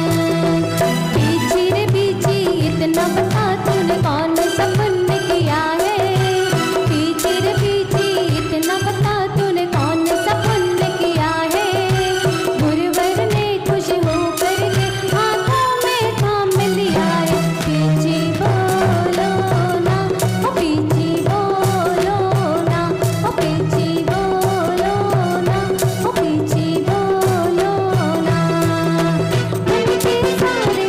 पीछी रे पीछी इतना बता तूने कौन सा पुण्य किया है, पीछी रे पीछी इतना बता तूने कौन सा पुण्य किया है, गुरुवर ने खुश होकर के हाथों में थाम लिया है, पीछे बोलो ना, ओ पीछे बोलो ना, ओ पीछे बोलो ना, ओ पीछे बोलो ना। मन के सारे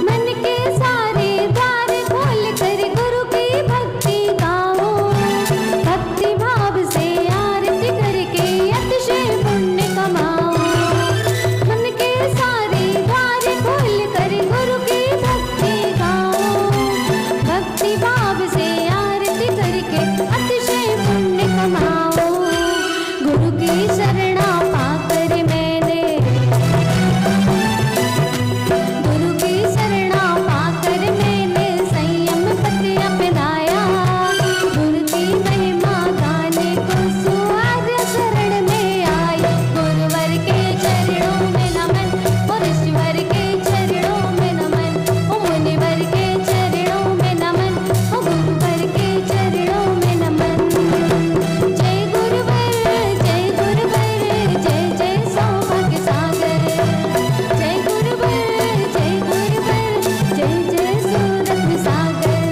मन के सारे द्वार खोल कर गुरु की भक्ति गाओ, भक्ति भाव से आरती करके अतिशय पुण्य कमाओ, मन के सारे द्वार खोल कर गुरु की भक्ति गाओ, भक्ति भाव से आरती करके अतिशय पुण्य कमाओ, गुरु की शरणा पाकर मैंने, गुरु की शरणा पाकर मैंने संयम पत्र अपनाया, गुरु की महिमा गाने को सुआर्य शरण में आई, गुरुवर के चरणों में नमन, और ईश्वर के चरणों में नमन, और मुनिवर के चरणों में नमन, और गुरुवर के चरणों में नमन। जय गुरुवर, जय गुरुवर, जय जय सौभाग्य सागर, जय गुरुवर, जय गुरुवर, जय जय सूरत सागर।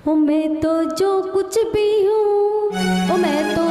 ओ मैं तो जो कुछ भी हूँ, ओ मैं तो